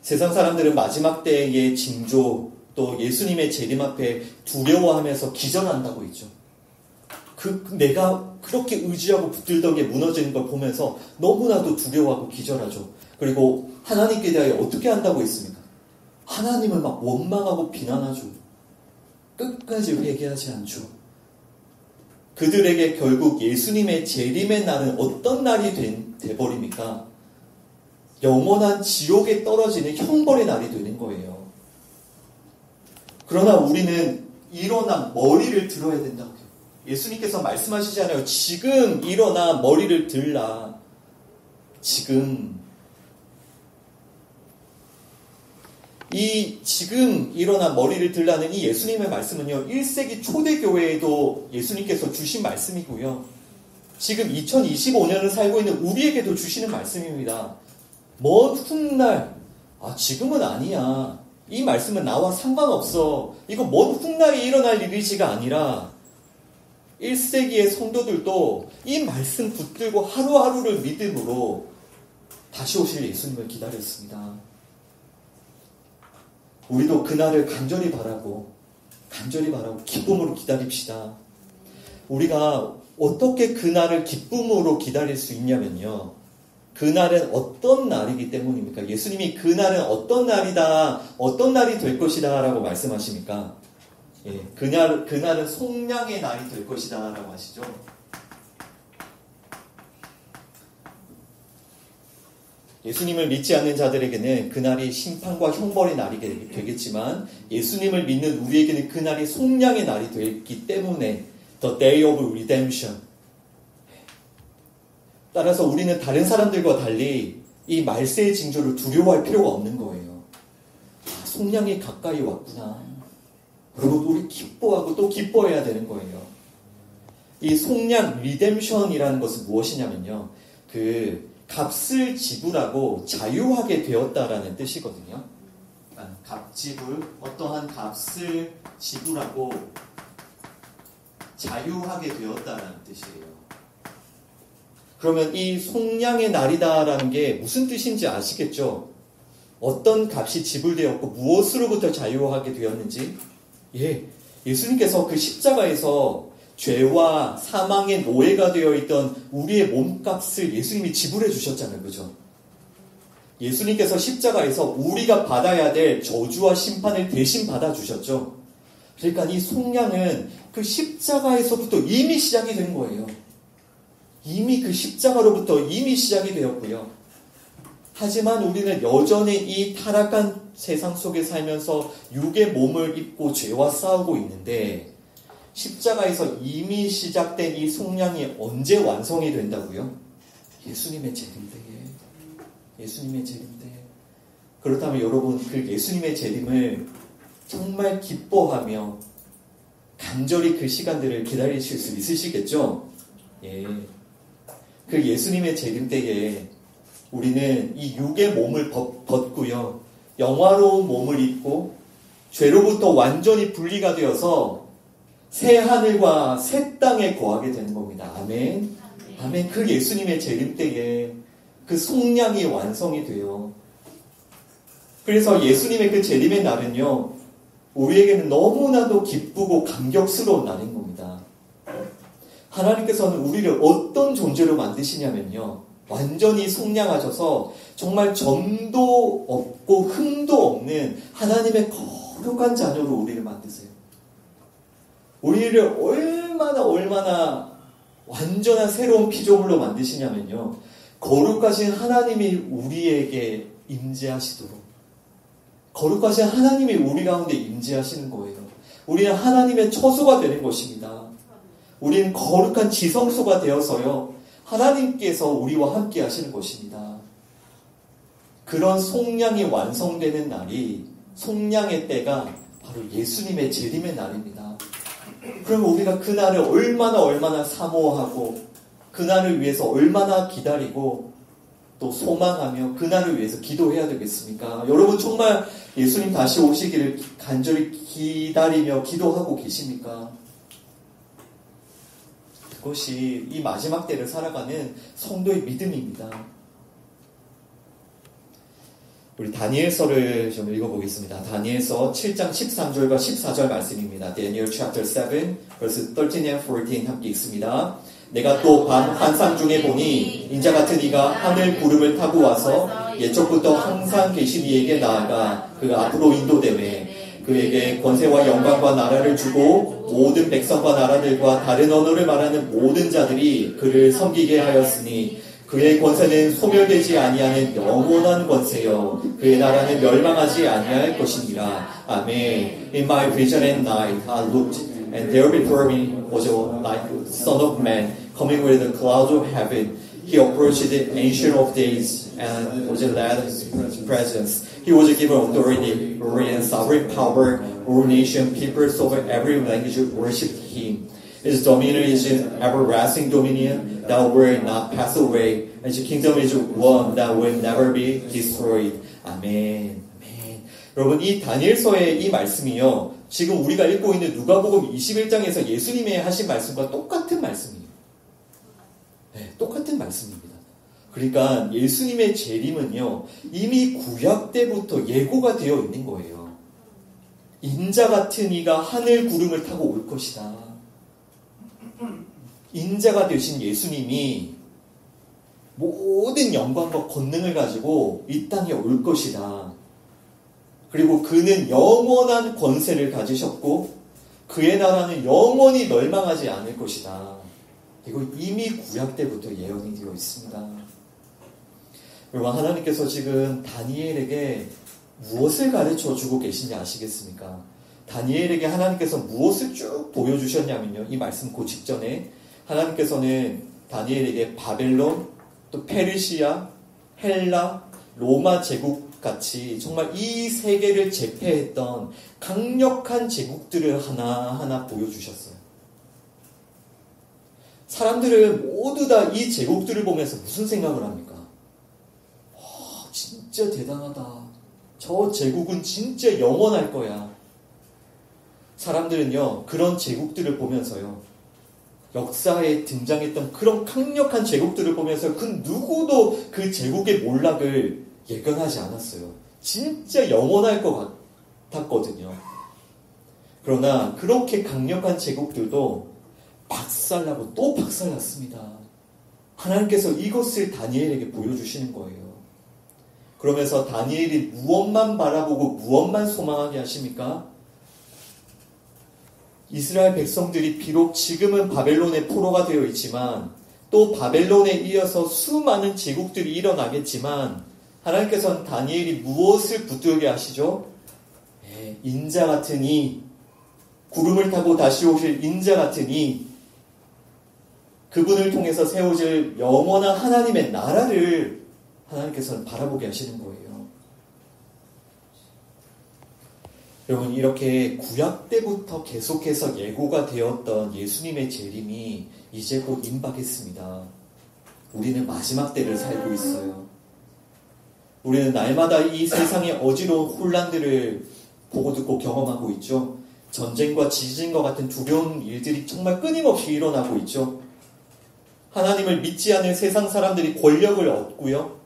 세상 사람들은 마지막 때의 징조, 또 예수님의 재림 앞에 두려워하면서 기절한다고 했죠. 내가 그렇게 의지하고 붙들던 게 무너지는 걸 보면서 너무나도 두려워하고 기절하죠. 그리고 하나님께 대하여 어떻게 한다고 했습니까? 하나님을 막 원망하고 비난하죠. 끝까지 회개하지 않죠. 그들에게 결국 예수님의 재림의 날은 어떤 날이 돼버립니까? 영원한 지옥에 떨어지는 형벌의 날이 되는 거예요. 그러나 우리는 일어나 머리를 들어야 된다고요. 예수님께서 말씀하시잖아요. 지금 일어나 머리를 들라. 지금 일어나 머리를 들라는 이 예수님의 말씀은요, 1세기 초대교회에도 예수님께서 주신 말씀이고요. 지금 2025년을 살고 있는 우리에게도 주시는 말씀입니다. 먼 훗날, 지금은 아니야. 이 말씀은 나와 상관없어. 이거 먼 훗날에 일어날 일이지가 아니라 1세기의 성도들도 이 말씀 붙들고 하루하루를 믿음으로 다시 오실 예수님을 기다렸습니다. 우리도 그날을 간절히 바라고 기쁨으로 기다립시다. 우리가 어떻게 그날을 기쁨으로 기다릴 수 있냐면요. 그날은 어떤 날이기 때문입니까? 예수님이 그날은 어떤 날이다, 어떤 날이 될 것이다 라고 말씀하십니까? 그날은 속량의 날이 될 것이다 라고 하시죠. 예수님을 믿지 않는 자들에게는 그날이 심판과 형벌의 날이 되겠지만 예수님을 믿는 우리에게는 그날이 속량의 날이 되기 때문에 The Day of Redemption. 따라서 우리는 다른 사람들과 달리 이 말세의 징조를 두려워할 필요가 없는 거예요. 속량이 가까이 왔구나. 여러분, 우리 기뻐하고 또 기뻐해야 되는 거예요. 이 속량, 리뎀션이라는 것은 무엇이냐면요. 값을 지불하고 자유하게 되었다라는 뜻이거든요. 어떠한 값을 지불하고 자유하게 되었다라는 뜻이에요. 그러면 이 속량의 날이다라는 게 무슨 뜻인지 아시겠죠? 어떤 값이 지불되었고 무엇으로부터 자유하게 되었는지? 예수님께서 그 십자가에서 죄와 사망의 노예가 되어 있던 우리의 몸값을 예수님이 지불해 주셨잖아요. 그죠? 예수님께서 십자가에서 우리가 받아야 될 저주와 심판을 대신 받아주셨죠. 그러니까 이 속량은 그 십자가에서부터 이미 시작이 된 거예요. 이미 그 십자가로부터 이미 시작이 되었고요. 하지만 우리는 여전히 이 타락한 세상 속에 살면서 육의 몸을 입고 죄와 싸우고 있는데 십자가에서 이미 시작된 이 속량이 언제 완성이 된다고요? 예수님의 재림때에. 예수님의 재림때에. 그렇다면 여러분, 그 예수님의 재림을 정말 기뻐하며 간절히 그 시간들을 기다리실 수 있으시겠죠? 그 예수님의 재림때에 우리는 이 육의 몸을 벗고요. 영화로운 몸을 입고 죄로부터 완전히 분리가 되어서 새 하늘과 새 땅에 거하게 되는 겁니다. 아멘. 아멘. 그 예수님의 재림 때에 그 속량이 완성이 돼요. 그래서 예수님의 그 재림의 날은요, 우리에게는 너무나도 기쁘고 감격스러운 날인 겁니다. 하나님께서는 우리를 어떤 존재로 만드시냐면요, 완전히 속량하셔서 정말 점도 없고 흠도 없는 하나님의 거룩한 자녀로 우리를 만드세요. 우리를 얼마나 완전한 새로운 피조물로 만드시냐면요, 거룩하신 하나님이 우리에게 임재하시도록, 거룩하신 하나님이 우리 가운데 임재하시는 거예요. 우리는 하나님의 처소가 되는 것입니다. 우리는 거룩한 지성소가 되어서요, 하나님께서 우리와 함께 하시는 것입니다. 그런 속량이 완성되는 날이, 속량의 때가 바로 예수님의 재림의 날입니다. 그럼 우리가 그날을 얼마나 사모하고 그날을 위해서 얼마나 기다리고 또 소망하며 그날을 위해서 기도해야 되겠습니까? 여러분, 정말 예수님 다시 오시기를 간절히 기다리며 기도하고 계십니까? 그것이 이 마지막 때를 살아가는 성도의 믿음입니다. 우리 다니엘서를 좀 읽어보겠습니다. 다니엘서 7장 13절과 14절 말씀입니다. Daniel chapter 7, verse 13 and 14 함께 읽습니다. 내가 또 밤 환상 중에 보니 인자 같은 이가 하늘 구름을 타고 와서 예적부터 항상 계신 이에게 나아가 그 앞으로 인도되매 그에게 권세와 영광과 나라를 주고 모든 백성과 나라들과 다른 언어를 말하는 모든 자들이 그를 섬기게 하였으니 그의 권세는 소멸되지 아니하는 영원한 권세요. 그의 나라는 멸망하지 아니할 것입니다. 아멘. In my vision at night, I looked, and there before me was like the Son of Man, coming with the clouds of heaven. He approached the Ancient of Days and was led in his presence. He was given authority, glory, and sovereign power. All nations, peoples of every language worshipped him. His dominion is an everlasting dominion that will not pass away, and his kingdom is one that will never be destroyed. 아멘. 아멘. 여러분, 이 다니엘서의 이 말씀이요, 지금 우리가 읽고 있는 누가복음 21장에서 예수님의 하신 말씀과 똑같은 말씀이에요. 네, 똑같은 말씀입니다. 그러니까 예수님의 재림은요, 이미 구약 때부터 예고가 되어 있는 거예요. 인자 같은 이가 하늘 구름을 타고 올 것이다. 인자가 되신 예수님이 모든 영광과 권능을 가지고 이 땅에 올 것이다. 그리고 그는 영원한 권세를 가지셨고 그의 나라는 영원히 멸망하지 않을 것이다. 이거 이미 구약 때부터 예언이 되어 있습니다. 여러분, 하나님께서 지금 다니엘에게 무엇을 가르쳐 주고 계신지 아시겠습니까? 다니엘에게 하나님께서 무엇을 쭉 보여주셨냐면요, 이 말씀 그 직전에 하나님께서는 다니엘에게 바벨론, 또 페르시아, 헬라, 로마 제국 같이 정말 이 세계를 제패했던 강력한 제국들을 하나하나 보여주셨어요. 사람들은 모두 다 이 제국들을 보면서 무슨 생각을 합니까? 진짜 대단하다. 저 제국은 진짜 영원할 거야. 사람들은요, 그런 제국들을 보면서요, 역사에 등장했던 그런 강력한 제국들을 보면서 그 누구도 그 제국의 몰락을 예견하지 않았어요. 진짜 영원할 것 같았거든요. 그러나 그렇게 강력한 제국들도 박살나고 또 박살났습니다. 하나님께서 이것을 다니엘에게 보여주시는 거예요. 그러면서 다니엘이 무엇만 바라보고 무엇만 소망하게 하십니까? 이스라엘 백성들이 비록 지금은 바벨론의 포로가 되어 있지만 또 바벨론에 이어서 수많은 제국들이 일어나겠지만 하나님께서는 다니엘이 무엇을 붙들게 하시죠? 인자 같은 이, 구름을 타고 다시 오실 인자 같은 이, 그분을 통해서 세워질 영원한 하나님의 나라를 하나님께서는 바라보게 하시는 거예요. 여러분, 이렇게 구약 때부터 계속해서 예고가 되었던 예수님의 재림이 이제 곧 임박했습니다. 우리는 마지막 때를 살고 있어요. 우리는 날마다 이 세상의 어지러운 혼란들을 보고 듣고 경험하고 있죠. 전쟁과 지진과 같은 두려운 일들이 정말 끊임없이 일어나고 있죠. 하나님을 믿지 않는 세상 사람들이 권력을 얻고요,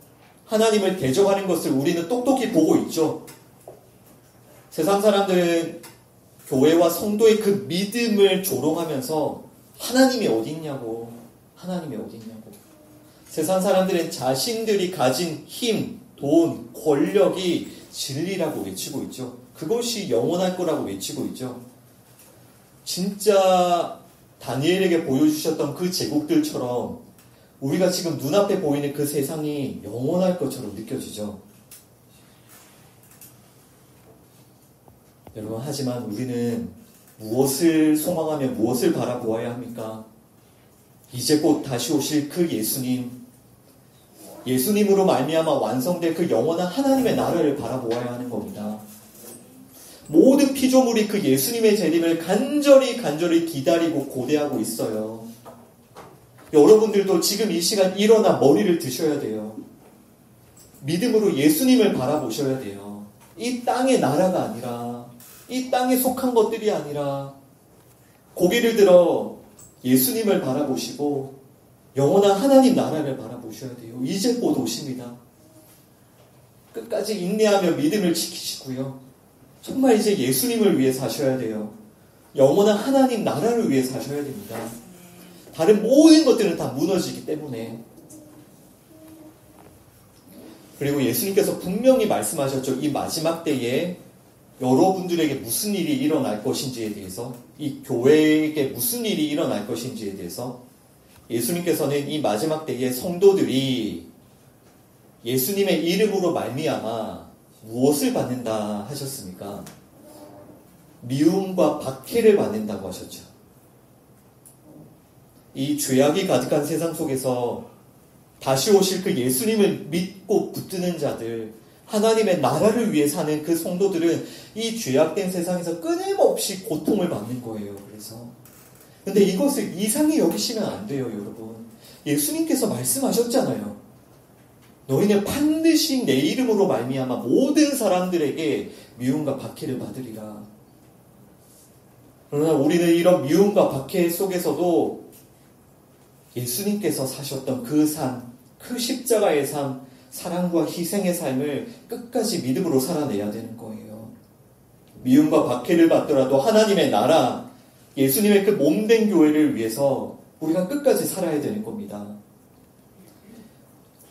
하나님을 대적하는 것을 우리는 똑똑히 보고 있죠. 세상 사람들은 교회와 성도의 그 믿음을 조롱하면서 하나님이 어디 있냐고, 하나님이 어디 있냐고. 세상 사람들은 자신들이 가진 힘, 돈, 권력이 진리라고 외치고 있죠. 그것이 영원할 거라고 외치고 있죠. 진짜 다니엘에게 보여주셨던 그 제국들처럼 우리가 지금 눈앞에 보이는 그 세상이 영원할 것처럼 느껴지죠. 여러분, 하지만 우리는 무엇을 소망하며 무엇을 바라보아야 합니까? 이제 곧 다시 오실 그 예수님으로 말미암아 완성될 그 영원한 하나님의 나라를 바라보아야 하는 겁니다. 모든 피조물이 그 예수님의 재림을 간절히 기다리고 고대하고 있어요. 여러분들도 지금 이 시간 일어나 머리를 드셔야 돼요. 믿음으로 예수님을 바라보셔야 돼요. 이 땅의 나라가 아니라, 이 땅에 속한 것들이 아니라 고개를 들어 예수님을 바라보시고 영원한 하나님 나라를 바라보셔야 돼요. 이제 곧 오십니다. 끝까지 인내하며 믿음을 지키시고요, 정말 이제 예수님을 위해 사셔야 돼요. 영원한 하나님 나라를 위해 사셔야 됩니다. 다른 모든 것들은 다 무너지기 때문에. 그리고 예수님께서 분명히 말씀하셨죠. 이 마지막 때에 여러분들에게 무슨 일이 일어날 것인지에 대해서, 이 교회에게 무슨 일이 일어날 것인지에 대해서 예수님께서는 이 마지막 때에 성도들이 예수님의 이름으로 말미암아 무엇을 받는다 하셨습니까? 미움과 박해를 받는다고 하셨죠. 이 죄악이 가득한 세상 속에서 다시 오실 그 예수님을 믿고 붙드는 자들, 하나님의 나라를 위해 사는 그 성도들은 이 죄악된 세상에서 끊임없이 고통을 받는 거예요. 그래서 근데 이것을 이상히 여기시면 안 돼요, 여러분. 예수님께서 말씀하셨잖아요. 너희는 반드시 내 이름으로 말미암아 모든 사람들에게 미움과 박해를 받으리라. 그러나 우리는 이런 미움과 박해 속에서도 예수님께서 사셨던 그 삶, 그 십자가의 삶, 사랑과 희생의 삶을 끝까지 믿음으로 살아내야 되는 거예요. 미움과 박해를 받더라도 하나님의 나라, 예수님의 그 몸된 교회를 위해서 우리가 끝까지 살아야 되는 겁니다.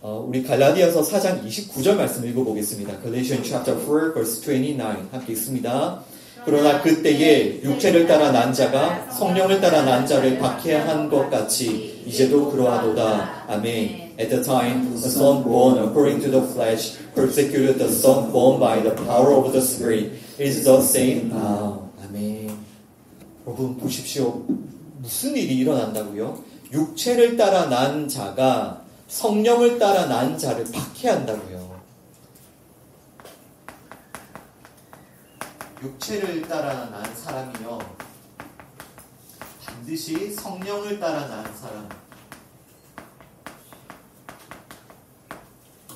우리 갈라디아서 4장 29절 말씀 읽어보겠습니다. Galatians chapter 4 verse 29 함께 읽습니다. 그러나 그때에 육체를 따라 난 자가 성령을 따라 난 자를 박해한 것 같이 이제도 그러하도다. 아멘. At the time, the son born according to the flesh persecuted the son born by the power of the Spirit. It is the same now. 아멘. 여러분 보십시오. 무슨 일이 일어난다고요? 육체를 따라 난 자가 성령을 따라 난 자를 박해한다고요. 육체를 따라 난 사람이요, 반드시 성령을 따라 난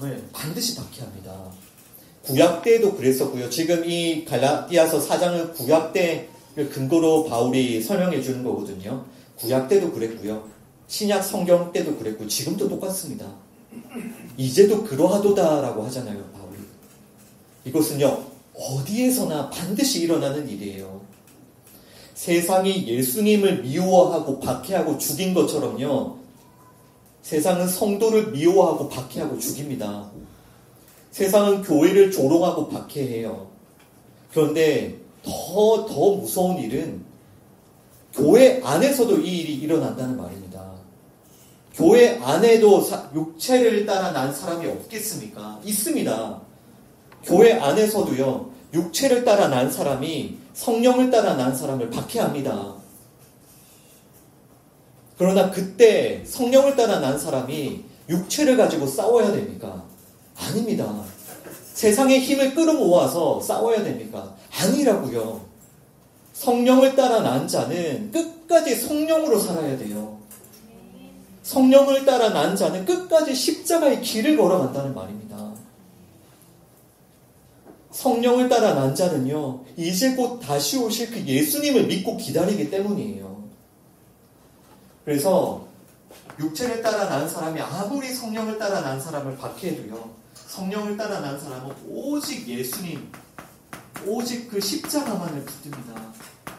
사람을 반드시 박해합니다. 구약 때도 그랬었고요. 지금 이 갈라디아서 4장은 구약 때를 근거로 바울이 설명해 주는 거거든요. 구약 때도 그랬고요. 신약 성경 때도 그랬고 지금도 똑같습니다. 이제도 그러하도다라고 하잖아요, 바울이. 이것은요, 어디에서나 반드시 일어나는 일이에요. 세상이 예수님을 미워하고 박해하고 죽인 것처럼요, 세상은 성도를 미워하고 박해하고 죽입니다. 세상은 교회를 조롱하고 박해해요. 그런데 더 무서운 일은 교회 안에서도 이 일이 일어난다는 말입니다. 교회 안에도 육체를 따라 난 사람이 없겠습니까? 있습니다. 교회 안에서도요, 육체를 따라 난 사람이 성령을 따라 난 사람을 박해합니다. 그러나 그때 성령을 따라 난 사람이 육체를 가지고 싸워야 됩니까? 아닙니다. 세상의 힘을 끌어모아서 싸워야 됩니까? 아니라고요. 성령을 따라 난 자는 끝까지 성령으로 살아야 돼요. 성령을 따라 난 자는 끝까지 십자가의 길을 걸어간다는 말입니다. 성령을 따라 난 자는요, 이제 곧 다시 오실 그 예수님을 믿고 기다리기 때문이에요. 그래서 육체를 따라 난 사람이 아무리 성령을 따라 난 사람을 박해도요, 성령을 따라 난 사람은 오직 예수님, 오직 그 십자가만을 붙듭니다.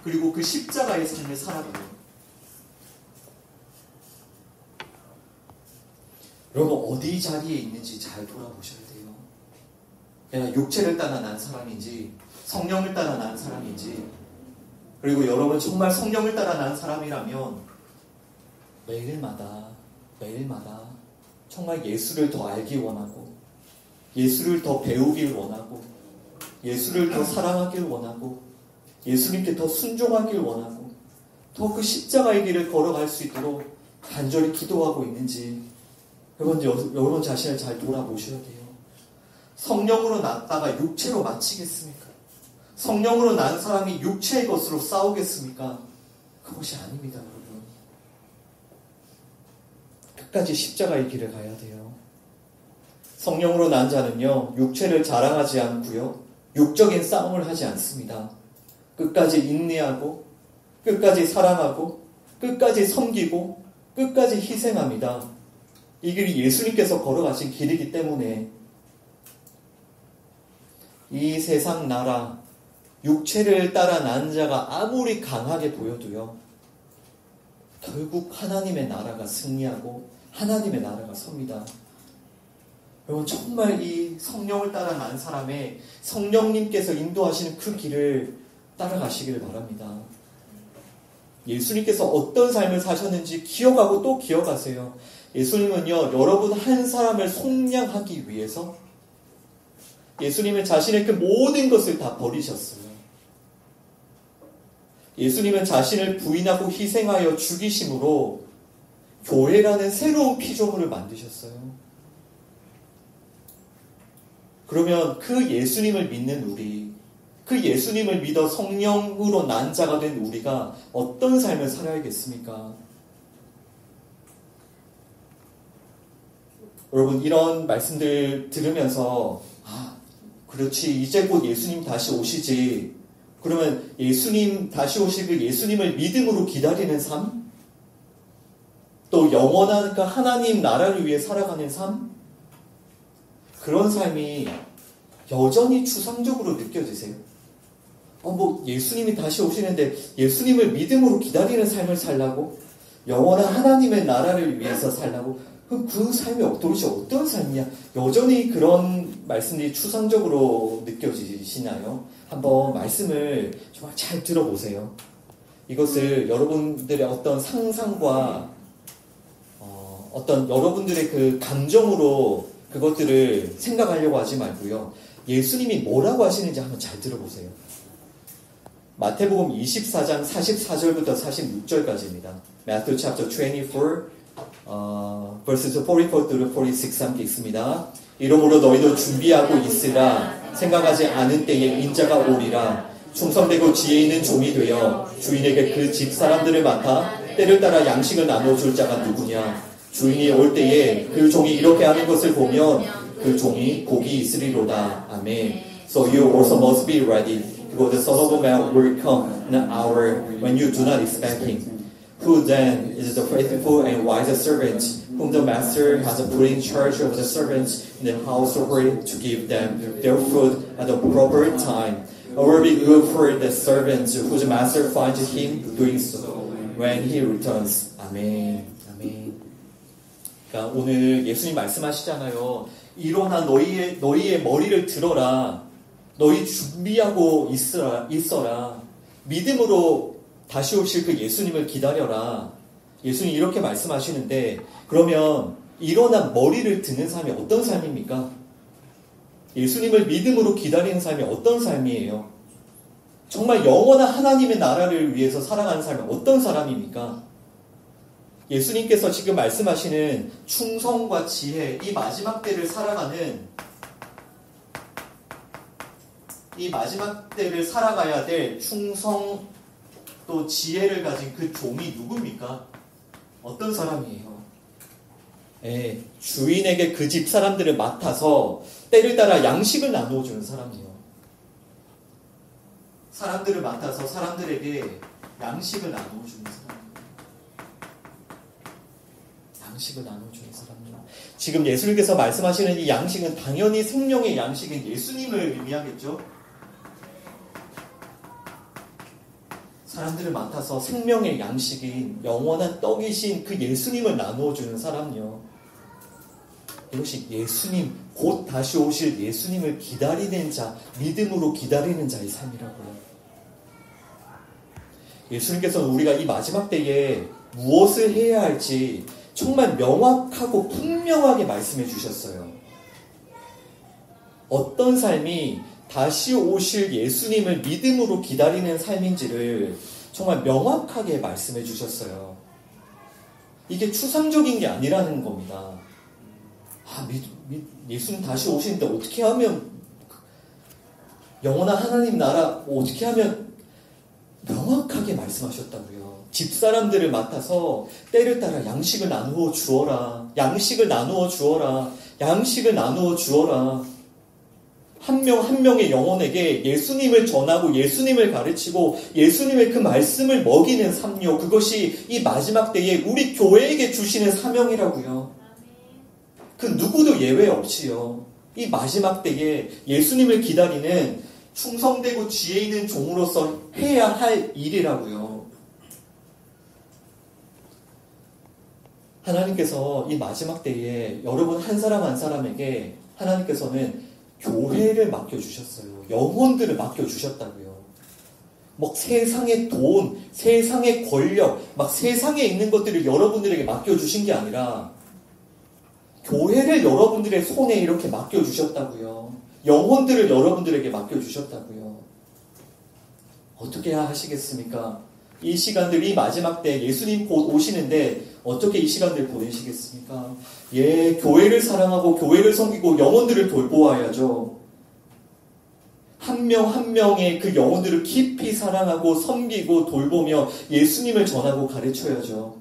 그리고 그 십자가의 삶을 살아가요. 여러분 어디 자리에 있는지 잘 돌아보셔야 돼요. 내가 육체를 따라 난 사람인지 성령을 따라 난 사람인지, 그리고 여러분 정말 성령을 따라 난 사람이라면 매일마다 정말 예수를 더 알기 원하고, 예수를 더 배우길 원하고, 예수를 더 사랑하길 원하고, 예수님께 더 순종하길 원하고, 더 그 십자가의 길을 걸어갈 수 있도록 간절히 기도하고 있는지 여러분 자신을 잘 돌아보셔야 돼요. 성령으로 났다가 육체로 마치겠습니까? 성령으로 난 사람이 육체의 것으로 싸우겠습니까? 그것이 아닙니다, 여러분. 끝까지 십자가의 길을 가야 돼요. 성령으로 난 자는요, 육체를 자랑하지 않고요, 육적인 싸움을 하지 않습니다. 끝까지 인내하고, 끝까지 사랑하고, 끝까지 섬기고, 끝까지 희생합니다. 이 길이 예수님께서 걸어가신 길이기 때문에 이 세상 나라, 육체를 따라 난 자가 아무리 강하게 보여도요, 결국 하나님의 나라가 승리하고 하나님의 나라가 섭니다. 여러분 정말 이 성령을 따라 난 사람의 성령님께서 인도하시는 그 길을 따라가시기를 바랍니다. 예수님께서 어떤 삶을 사셨는지 기억하고 또 기억하세요. 예수님은요, 여러분 한 사람을 속량하기 위해서 예수님은 자신의 그 모든 것을 다 버리셨어요. 예수님은 자신을 부인하고 희생하여 죽이심으로 교회라는 새로운 피조물을 만드셨어요. 그러면 그 예수님을 믿는 우리, 그 예수님을 믿어 성령으로 난 자가 된 우리가 어떤 삶을 살아야겠습니까? 여러분, 이런 말씀들 들으면서 그렇지, 이제 곧 예수님 다시 오시지. 그러면 예수님 다시 오실 그 예수님을 믿음으로 기다리는 삶? 또 영원한 그 하나님 나라를 위해 살아가는 삶? 그런 삶이 여전히 추상적으로 느껴지세요? 예수님이 다시 오시는데 예수님을 믿음으로 기다리는 삶을 살라고? 영원한 하나님의 나라를 위해서 살라고? 그 삶이 도대체 어떤 삶이야? 여전히 그런 말씀들이 추상적으로 느껴지시나요? 한번 말씀을 정말 잘 들어보세요. 이것을 여러분들의 어떤 상상과 어떤 여러분들의 그 감정으로 그것들을 생각하려고 하지 말고요. 예수님이 뭐라고 하시는지 한번 잘 들어보세요. 마태복음 24장 44절부터 46절까지입니다. Matthew chapter 24, verses 44 through 46 함께 읽습니다. 이러므로 너희도 준비하고 있으라. 생각하지 않은 때에 인자가 오리라. 충성되고 지혜 있는 종이 되어 주인에게 그 집 사람들을 맡아 때를 따라 양식을 나눠줄 자가 누구냐. 주인이 올 때에 그 종이 이렇게 하는 것을 보면 그 종이 복이 있으리로다. 아멘. So you also must be ready, because the Son of Man will come in an hour when you do not expect him. Who then is the faithful and wise servant, whom the master has put in charge of the servants in the household to give them their food at the proper time? It will be good for the servant whose master finds him doing so when he returns. 아멘. 아멘. 그러니까 오늘 예수님 말씀하시잖아요. 일어나 너희의 머리를 들어라. 너희 준비하고 있어라. 믿음으로 다시 오실 그 예수님을 기다려라. 예수님 이렇게 말씀하시는데, 그러면 일어나 머리를 드는 삶이 어떤 삶입니까? 예수님을 믿음으로 기다리는 삶이 어떤 삶이에요? 정말 영원한 하나님의 나라를 위해서 살아가는 삶이 어떤 사람입니까? 예수님께서 지금 말씀하시는 충성과 지혜, 이 마지막 때를 살아가는, 이 마지막 때를 살아가야 될 충성 또 지혜를 가진 그 종이 누굽니까? 어떤 사람이에요? 주인에게 그 집 사람들을 맡아서 때를 따라 양식을 나누어주는 사람이에요. 사람들을 맡아서 사람들에게 양식을 나누어주는 사람이에요. 양식을 나눠주는 사람이요. 지금 예수님께서 말씀하시는 이 양식은 당연히 생명의 양식인 예수님을 의미하겠죠. 사람들을 맡아서 생명의 양식인 영원한 떡이신 그 예수님을 나누어주는 사람이요. 이것이 예수님, 곧 다시 오실 예수님을 기다리는 자, 믿음으로 기다리는 자의 삶이라고요. 예수님께서는 우리가 이 마지막 때에 무엇을 해야 할지 정말 명확하고 분명하게 말씀해 주셨어요. 어떤 삶이 다시 오실 예수님을 믿음으로 기다리는 삶인지를 정말 명확하게 말씀해 주셨어요. 이게 추상적인 게 아니라는 겁니다. 예수님 다시 오시는데 어떻게 하면, 영원한 하나님 나라 어떻게 하면, 명확하게 말씀하셨다고요. 집사람들을 맡아서 때를 따라 양식을 나누어 주어라. 양식을 나누어 주어라. 양식을 나누어 주어라. 한 명 한 명의 영혼에게 예수님을 전하고 예수님을 가르치고 예수님의 그 말씀을 먹이는 삶요. 그것이 이 마지막 때에 우리 교회에게 주시는 사명이라고요. 그 누구도 예외 없이요. 이 마지막 때에 예수님을 기다리는 충성되고 지혜 있는 종으로서 해야 할 일이라고요. 하나님께서 이 마지막 때에 여러분 한 사람 한 사람에게 하나님께서는 교회를 맡겨주셨어요. 영혼들을 맡겨주셨다고요. 막 세상의 돈, 세상의 권력, 막 세상에 있는 것들을 여러분들에게 맡겨주신 게 아니라 교회를 여러분들의 손에 이렇게 맡겨주셨다고요. 영혼들을 여러분들에게 맡겨주셨다고요. 어떻게 하시겠습니까? 이 시간들, 이 마지막 때 예수님 곧 오시는데 어떻게 이 시간들 보내시겠습니까? 교회를 사랑하고 교회를 섬기고 영혼들을 돌보아야죠. 한 명 한 명의 그 영혼들을 깊이 사랑하고 섬기고 돌보며 예수님을 전하고 가르쳐야죠.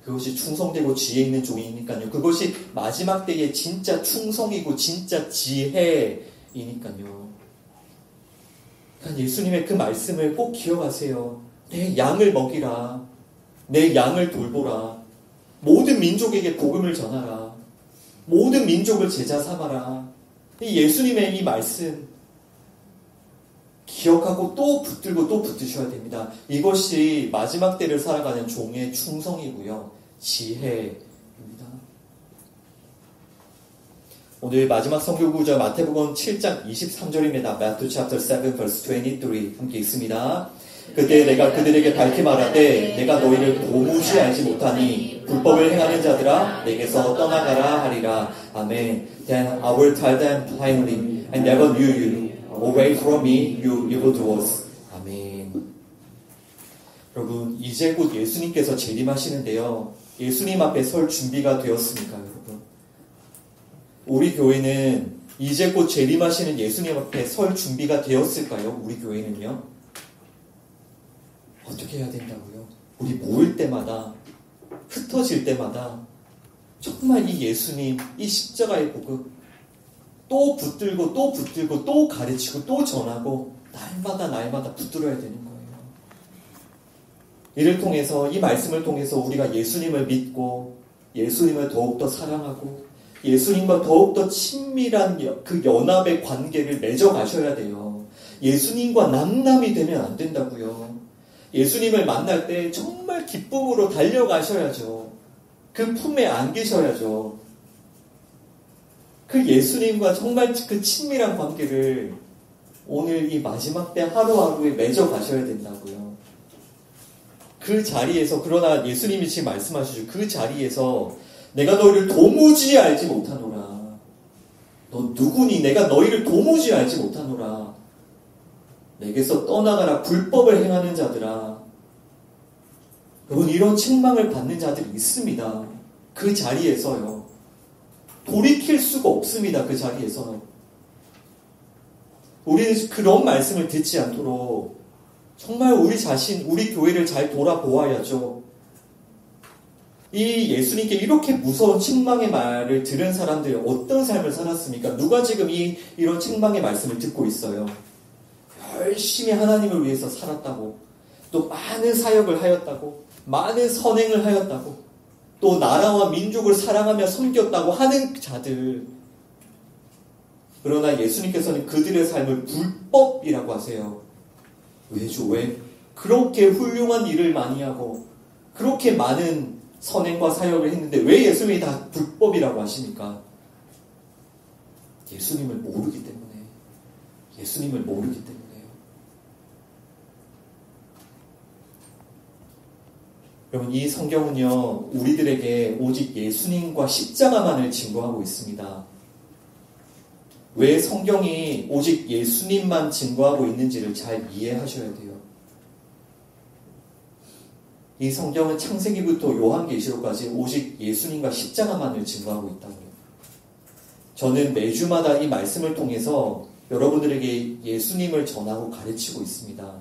그것이 충성되고 지혜 있는 종이니까요. 그것이 마지막 때의 진짜 충성이고 진짜 지혜이니까요. 그러니까 예수님의 그 말씀을 꼭 기억하세요. 내 양을 먹이라. 내 양을 돌보라. 모든 민족에게 복음을 전하라. 모든 민족을 제자 삼아라. 이 예수님의 이 말씀 기억하고 또 붙들고 또 붙드셔야 됩니다. 이것이 마지막 때를 살아가는 종의 충성이고요. 지혜입니다. 오늘 마지막 성경 구절 마태복음 7장 23절입니다. Matthew chapter 7 verse 23 함께 읽습니다. 그때 내가 그들에게 밝히 말하되 내가 너희를 도무지 알지 못하니 불법을 행하는 자들아 내게서 떠나가라 하리라. 아멘. Then I will tell them plainly, I never knew you. Away from me, you evildoers. 아멘. 여러분, 이제 곧 예수님께서 재림하시는데요. 예수님 앞에 설 준비가 되었습니까, 여러분? 우리 교회는 이제 곧 재림하시는 예수님 앞에 설 준비가 되었을까요? 우리 교회는요? 어떻게 해야 된다고요? 우리 모일 때마다, 흩어질 때마다 정말 이 예수님, 이 십자가의 복음 또 붙들고 또 붙들고 또 가르치고 또 전하고 날마다 붙들어야 되는 거예요. 이를 통해서, 이 말씀을 통해서 우리가 예수님을 믿고 예수님을 더욱더 사랑하고 예수님과 더욱더 친밀한 그 연합의 관계를 맺어가셔야 돼요. 예수님과 남남이 되면 안 된다고요. 예수님을 만날 때 정말 기쁨으로 달려가셔야죠. 그 품에 안기셔야죠. 그 예수님과 정말 그 친밀한 관계를 오늘 이 마지막 때 하루하루에 맺어가셔야 된다고요. 그 자리에서, 그러나 예수님이 지금 말씀하시죠. 그 자리에서 내가 너희를 도무지 알지 못하노라. 너 누구니? 내가 너희를 도무지 알지 못하노라. 내게서 떠나가라. 불법을 행하는 자들아. 여러분, 이런 책망을 받는 자들이 있습니다. 그 자리에서요. 돌이킬 수가 없습니다. 그 자리에서는. 우리는 그런 말씀을 듣지 않도록 정말 우리 자신, 우리 교회를 잘 돌아보아야죠. 이 예수님께 이렇게 무서운 책망의 말을 들은 사람들이 어떤 삶을 살았습니까? 누가 지금 이런 책망의 말씀을 듣고 있어요? 열심히 하나님을 위해서 살았다고, 또 많은 사역을 하였다고, 많은 선행을 하였다고, 또 나라와 민족을 사랑하며 섬겼다고 하는 자들. 그러나 예수님께서는 그들의 삶을 불법이라고 하세요. 왜죠? 왜? 그렇게 훌륭한 일을 많이 하고 그렇게 많은 선행과 사역을 했는데 왜 예수님이 다 불법이라고 하십니까? 예수님을 모르기 때문에. 예수님을 모르기 때문에요. 여러분, 이 성경은요, 우리들에게 오직 예수님과 십자가만을 증거하고 있습니다. 왜 성경이 오직 예수님만 증거하고 있는지를 잘 이해하셔야 돼요. 이 성경은 창세기부터 요한계시록까지 오직 예수님과 십자가만을 증거하고 있다고요. 저는 매주마다 이 말씀을 통해서 여러분들에게 예수님을 전하고 가르치고 있습니다.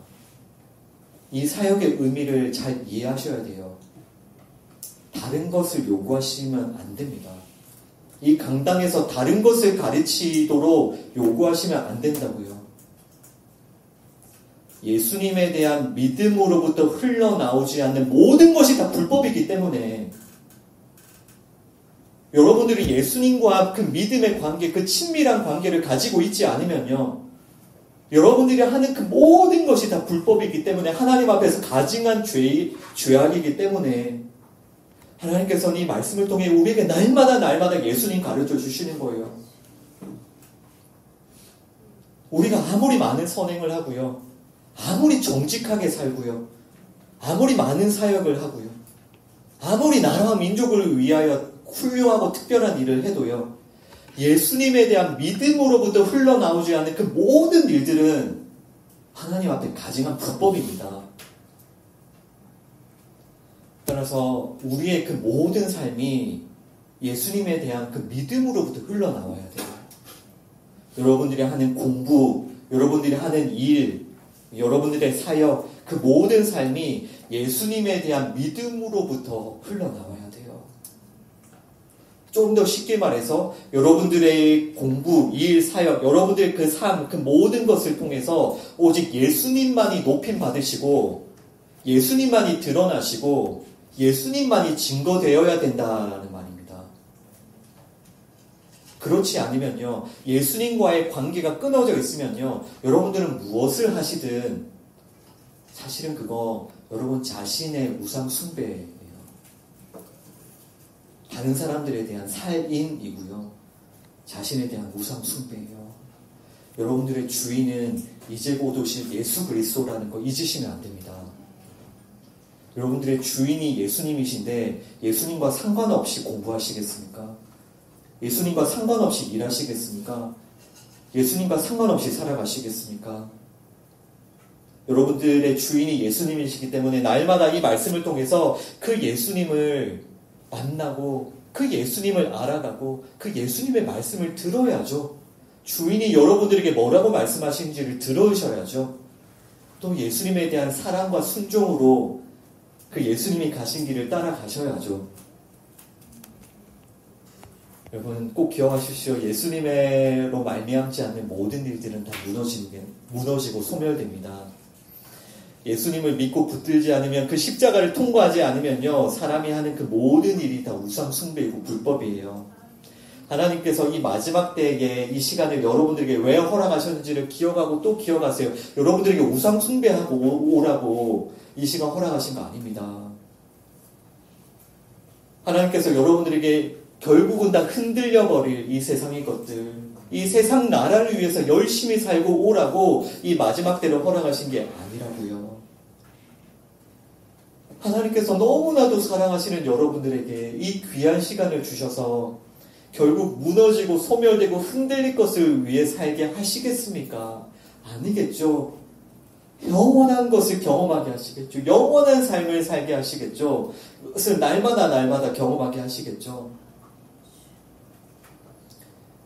이 사역의 의미를 잘 이해하셔야 돼요. 다른 것을 요구하시면 안 됩니다. 이 강당에서 다른 것을 가르치도록 요구하시면 안 된다고요. 예수님에 대한 믿음으로부터 흘러나오지 않는 모든 것이 다 불법이기 때문에 여러분들이 예수님과 그 믿음의 관계, 그 친밀한 관계를 가지고 있지 않으면요, 여러분들이 하는 그 모든 것이 다 불법이기 때문에 하나님 앞에서 가증한 죄악이기 때문에 하나님께서는 이 말씀을 통해 우리에게 날마다 예수님 가르쳐 주시는 거예요. 우리가 아무리 많은 선행을 하고요, 아무리 정직하게 살고요. 아무리 많은 사역을 하고요. 아무리 나라와 민족을 위하여 훌륭하고 특별한 일을 해도요. 예수님에 대한 믿음으로부터 흘러나오지 않는 그 모든 일들은 하나님 앞에 가증한 불법입니다. 따라서 우리의 그 모든 삶이 예수님에 대한 그 믿음으로부터 흘러나와야 돼요. 여러분들이 하는 공부, 여러분들이 하는 일, 여러분들의 사역, 그 모든 삶이 예수님에 대한 믿음으로부터 흘러나와야 돼요. 좀 더 쉽게 말해서 여러분들의 공부, 일, 사역, 여러분들의 그 삶, 그 모든 것을 통해서 오직 예수님만이 높임 받으시고 예수님만이 드러나시고 예수님만이 증거되어야 된다는 말입니다. 그렇지 않으면요, 예수님과의 관계가 끊어져 있으면요, 여러분들은 무엇을 하시든 사실은 그거 여러분 자신의 우상 숭배예요. 다른 사람들에 대한 살인이고요. 자신에 대한 우상 숭배예요. 여러분들의 주인은 이제 곧 오실 예수 그리스도라는 거 잊으시면 안 됩니다. 여러분들의 주인이 예수님이신데 예수님과 상관없이 공부하시겠습니까? 예수님과 상관없이 일하시겠습니까? 예수님과 상관없이 살아가시겠습니까? 여러분들의 주인이 예수님이시기 때문에 날마다 이 말씀을 통해서 그 예수님을 만나고 그 예수님을 알아가고 그 예수님의 말씀을 들어야죠. 주인이 여러분들에게 뭐라고 말씀하시는지를 들으셔야죠. 또 예수님에 대한 사랑과 순종으로 그 예수님이 가신 길을 따라가셔야죠. 여러분 꼭 기억하십시오. 예수님으로 말미암지 않는 모든 일들은 다 무너지고 소멸됩니다. 예수님을 믿고 붙들지 않으면, 그 십자가를 통과하지 않으면요, 사람이 하는 그 모든 일이 다 우상 숭배이고 불법이에요. 하나님께서 이 마지막 때에 이 시간을 여러분들에게 왜 허락하셨는지를 기억하고 또 기억하세요. 여러분들에게 우상 숭배하고 오라고 이 시간 허락하신 거 아닙니다. 하나님께서 여러분들에게 결국은 다 흔들려버릴 이 세상의 것들, 이 세상 나라를 위해서 열심히 살고 오라고 이 마지막 때를 허락하신 게 아니라고요. 하나님께서 너무나도 사랑하시는 여러분들에게 이 귀한 시간을 주셔서 결국 무너지고 소멸되고 흔들릴 것을 위해 살게 하시겠습니까? 아니겠죠. 영원한 것을 경험하게 하시겠죠. 영원한 삶을 살게 하시겠죠. 그것을 날마다 경험하게 하시겠죠.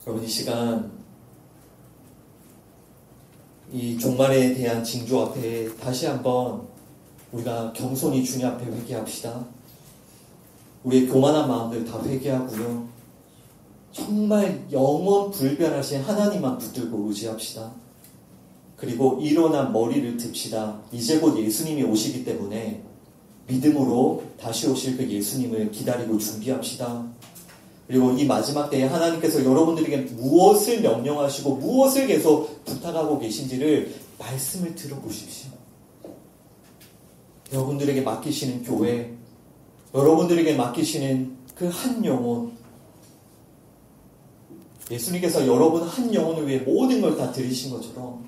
여러분 이 시간 이 종말에 대한 징조 앞에 다시 한번 우리가 겸손히 주님 앞에 회개합시다. 우리의 교만한 마음들 다 회개하고요. 정말 영원 불변하신 하나님만 붙들고 의지합시다. 그리고 일어난 머리를 듭시다. 이제 곧 예수님이 오시기 때문에 믿음으로 다시 오실 그 예수님을 기다리고 준비합시다. 그리고 이 마지막 때에 하나님께서 여러분들에게 무엇을 명령하시고 무엇을 계속 부탁하고 계신지를 말씀을 들어보십시오. 여러분들에게 맡기시는 교회, 여러분들에게 맡기시는 그 한 영혼, 예수님께서 여러분 한 영혼을 위해 모든 걸 다 드리신 것처럼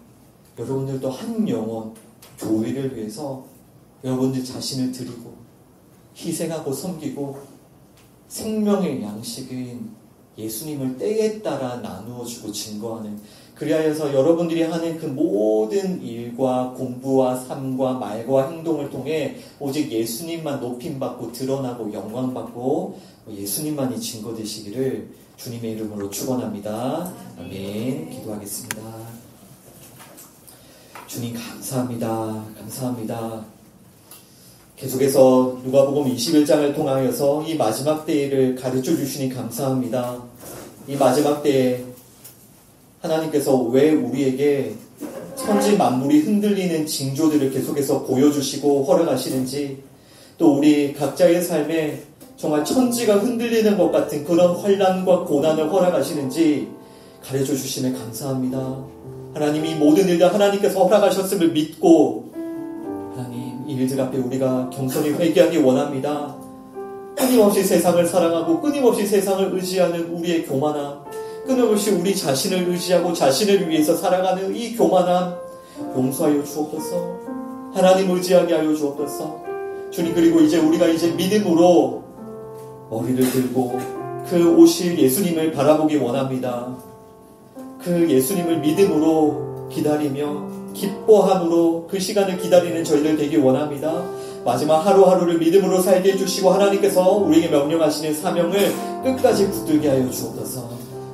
여러분들도 한 영혼, 교회를 위해서 여러분들 자신을 드리고 희생하고 섬기고 생명의 양식인 예수님을 때에 따라 나누어주고 증거하는, 그리하여서 여러분들이 하는 그 모든 일과 공부와 삶과 말과 행동을 통해 오직 예수님만 높임받고 드러나고 영광받고 예수님만이 증거되시기를 주님의 이름으로 축원합니다. 아멘. 기도하겠습니다. 주님 감사합니다. 감사합니다. 계속해서 누가복음 21장을 통하여서 이 마지막 때를 가르쳐 주시니 감사합니다. 이 마지막 때에 하나님께서 왜 우리에게 천지 만물이 흔들리는 징조들을 계속해서 보여주시고 허락하시는지, 또 우리 각자의 삶에 정말 천지가 흔들리는 것 같은 그런 환난과 고난을 허락하시는지 가르쳐 주시면 감사합니다. 하나님, 이 모든 일들 하나님께서 허락하셨음을 믿고 하나님 이 일들 앞에 우리가 겸손히 회개하기 원합니다. 끊임없이 세상을 사랑하고 끊임없이 세상을 의지하는 우리의 교만함, 끊임없이 우리 자신을 의지하고 자신을 위해서 살아가는 이 교만함, 용서하여 주옵소서. 하나님 의지하게 하여 주옵소서. 주님, 그리고 우리가 이제 믿음으로 머리를 들고 그 오실 예수님을 바라보기 원합니다. 그 예수님을 믿음으로 기다리며 기뻐함으로 그 시간을 기다리는 저희들 되기 원합니다. 마지막 하루하루를 믿음으로 살게 해주시고 하나님께서 우리에게 명령하시는 사명을 끝까지 붙들게 하여 주옵소서.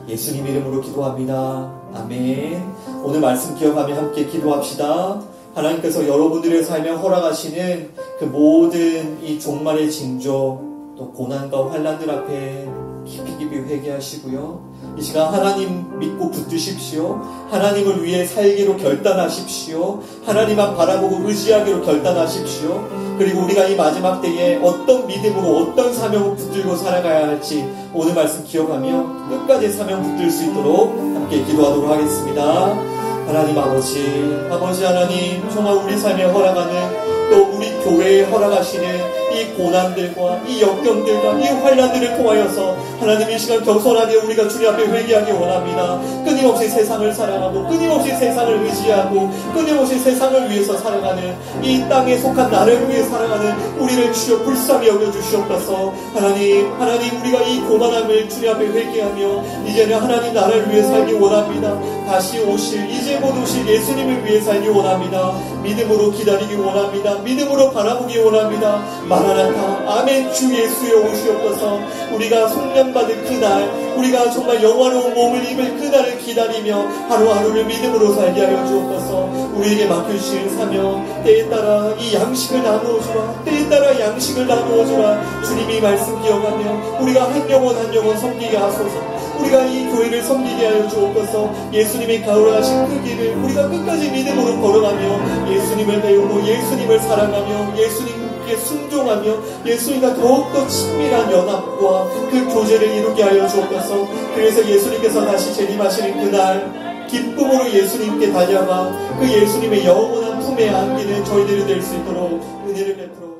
예수님 이름으로 기도합니다. 아멘. 오늘 말씀 기억하며 함께 기도합시다. 하나님께서 여러분들의 삶에 허락하시는 그 모든 이 종말의 징조, 또 고난과 환난들 앞에 깊이 회개하시고요. 이 시간 하나님 믿고 붙드십시오. 하나님을 위해 살기로 결단하십시오. 하나님만 바라보고 의지하기로 결단하십시오. 그리고 우리가 이 마지막 때에 어떤 믿음으로 어떤 사명을 붙들고 살아가야 할지 오늘 말씀 기억하며 끝까지 사명 붙들 수 있도록 함께 기도하도록 하겠습니다. 하나님 아버지 하나님, 정말 우리 삶에 허락하는, 또 우리 교회에 허락하시는 이 고난들과 이 역경들과 이 환난들을 통하여서 하나님 이 시간 겸손하게 우리가 주님 앞에 회개하기 원합니다. 끊임없이 세상을 사랑하고 끊임없이 세상을 의지하고 끊임없이 세상을 위해서 살아가는 이 땅에 속한 나를 위해 살아가는 우리를 주여 불쌍히 여겨주시옵소서. 하나님 우리가 이 고난함을 주님 앞에 회개하며 이제는 하나님 나라를 위해 살기 원합니다. 다시 오실, 이제 곧 오실 예수님을 위해 살기 원합니다. 믿음으로 기다리기 원합니다. 믿음으로 바라보기 원합니다. 마라나타, 아멘. 주 예수여 오시옵소서. 우리가 속량받을 그날, 우리가 정말 영화로운 몸을 입을 그날을 기다리며 하루하루를 믿음으로 살게 하여 주옵소서. 우리에게 맡겨주신 사명, 때에 따라 이 양식을 나누어주라. 때에 따라 양식을 나누어주라. 주님이 말씀 기억하며 우리가 한 영혼 한 영혼 섬기게 하소서. 우리가 이 교회를 섬기게 하여 주옵소서. 예수님이 가르하신 그 길을 우리가 끝까지 믿음으로 걸어가며 예수님을 배우고 예수님을 사랑하며 예수님께 순종하며 예수님과 더욱더 친밀한 연합과 그 교제를 이루게 하여 주옵소서. 그래서 예수님께서 다시 재림하시는 그날 기쁨으로 예수님께 달려가 그 예수님의 영원한 품에 안기는 저희들이 될 수 있도록 은혜를 베풀어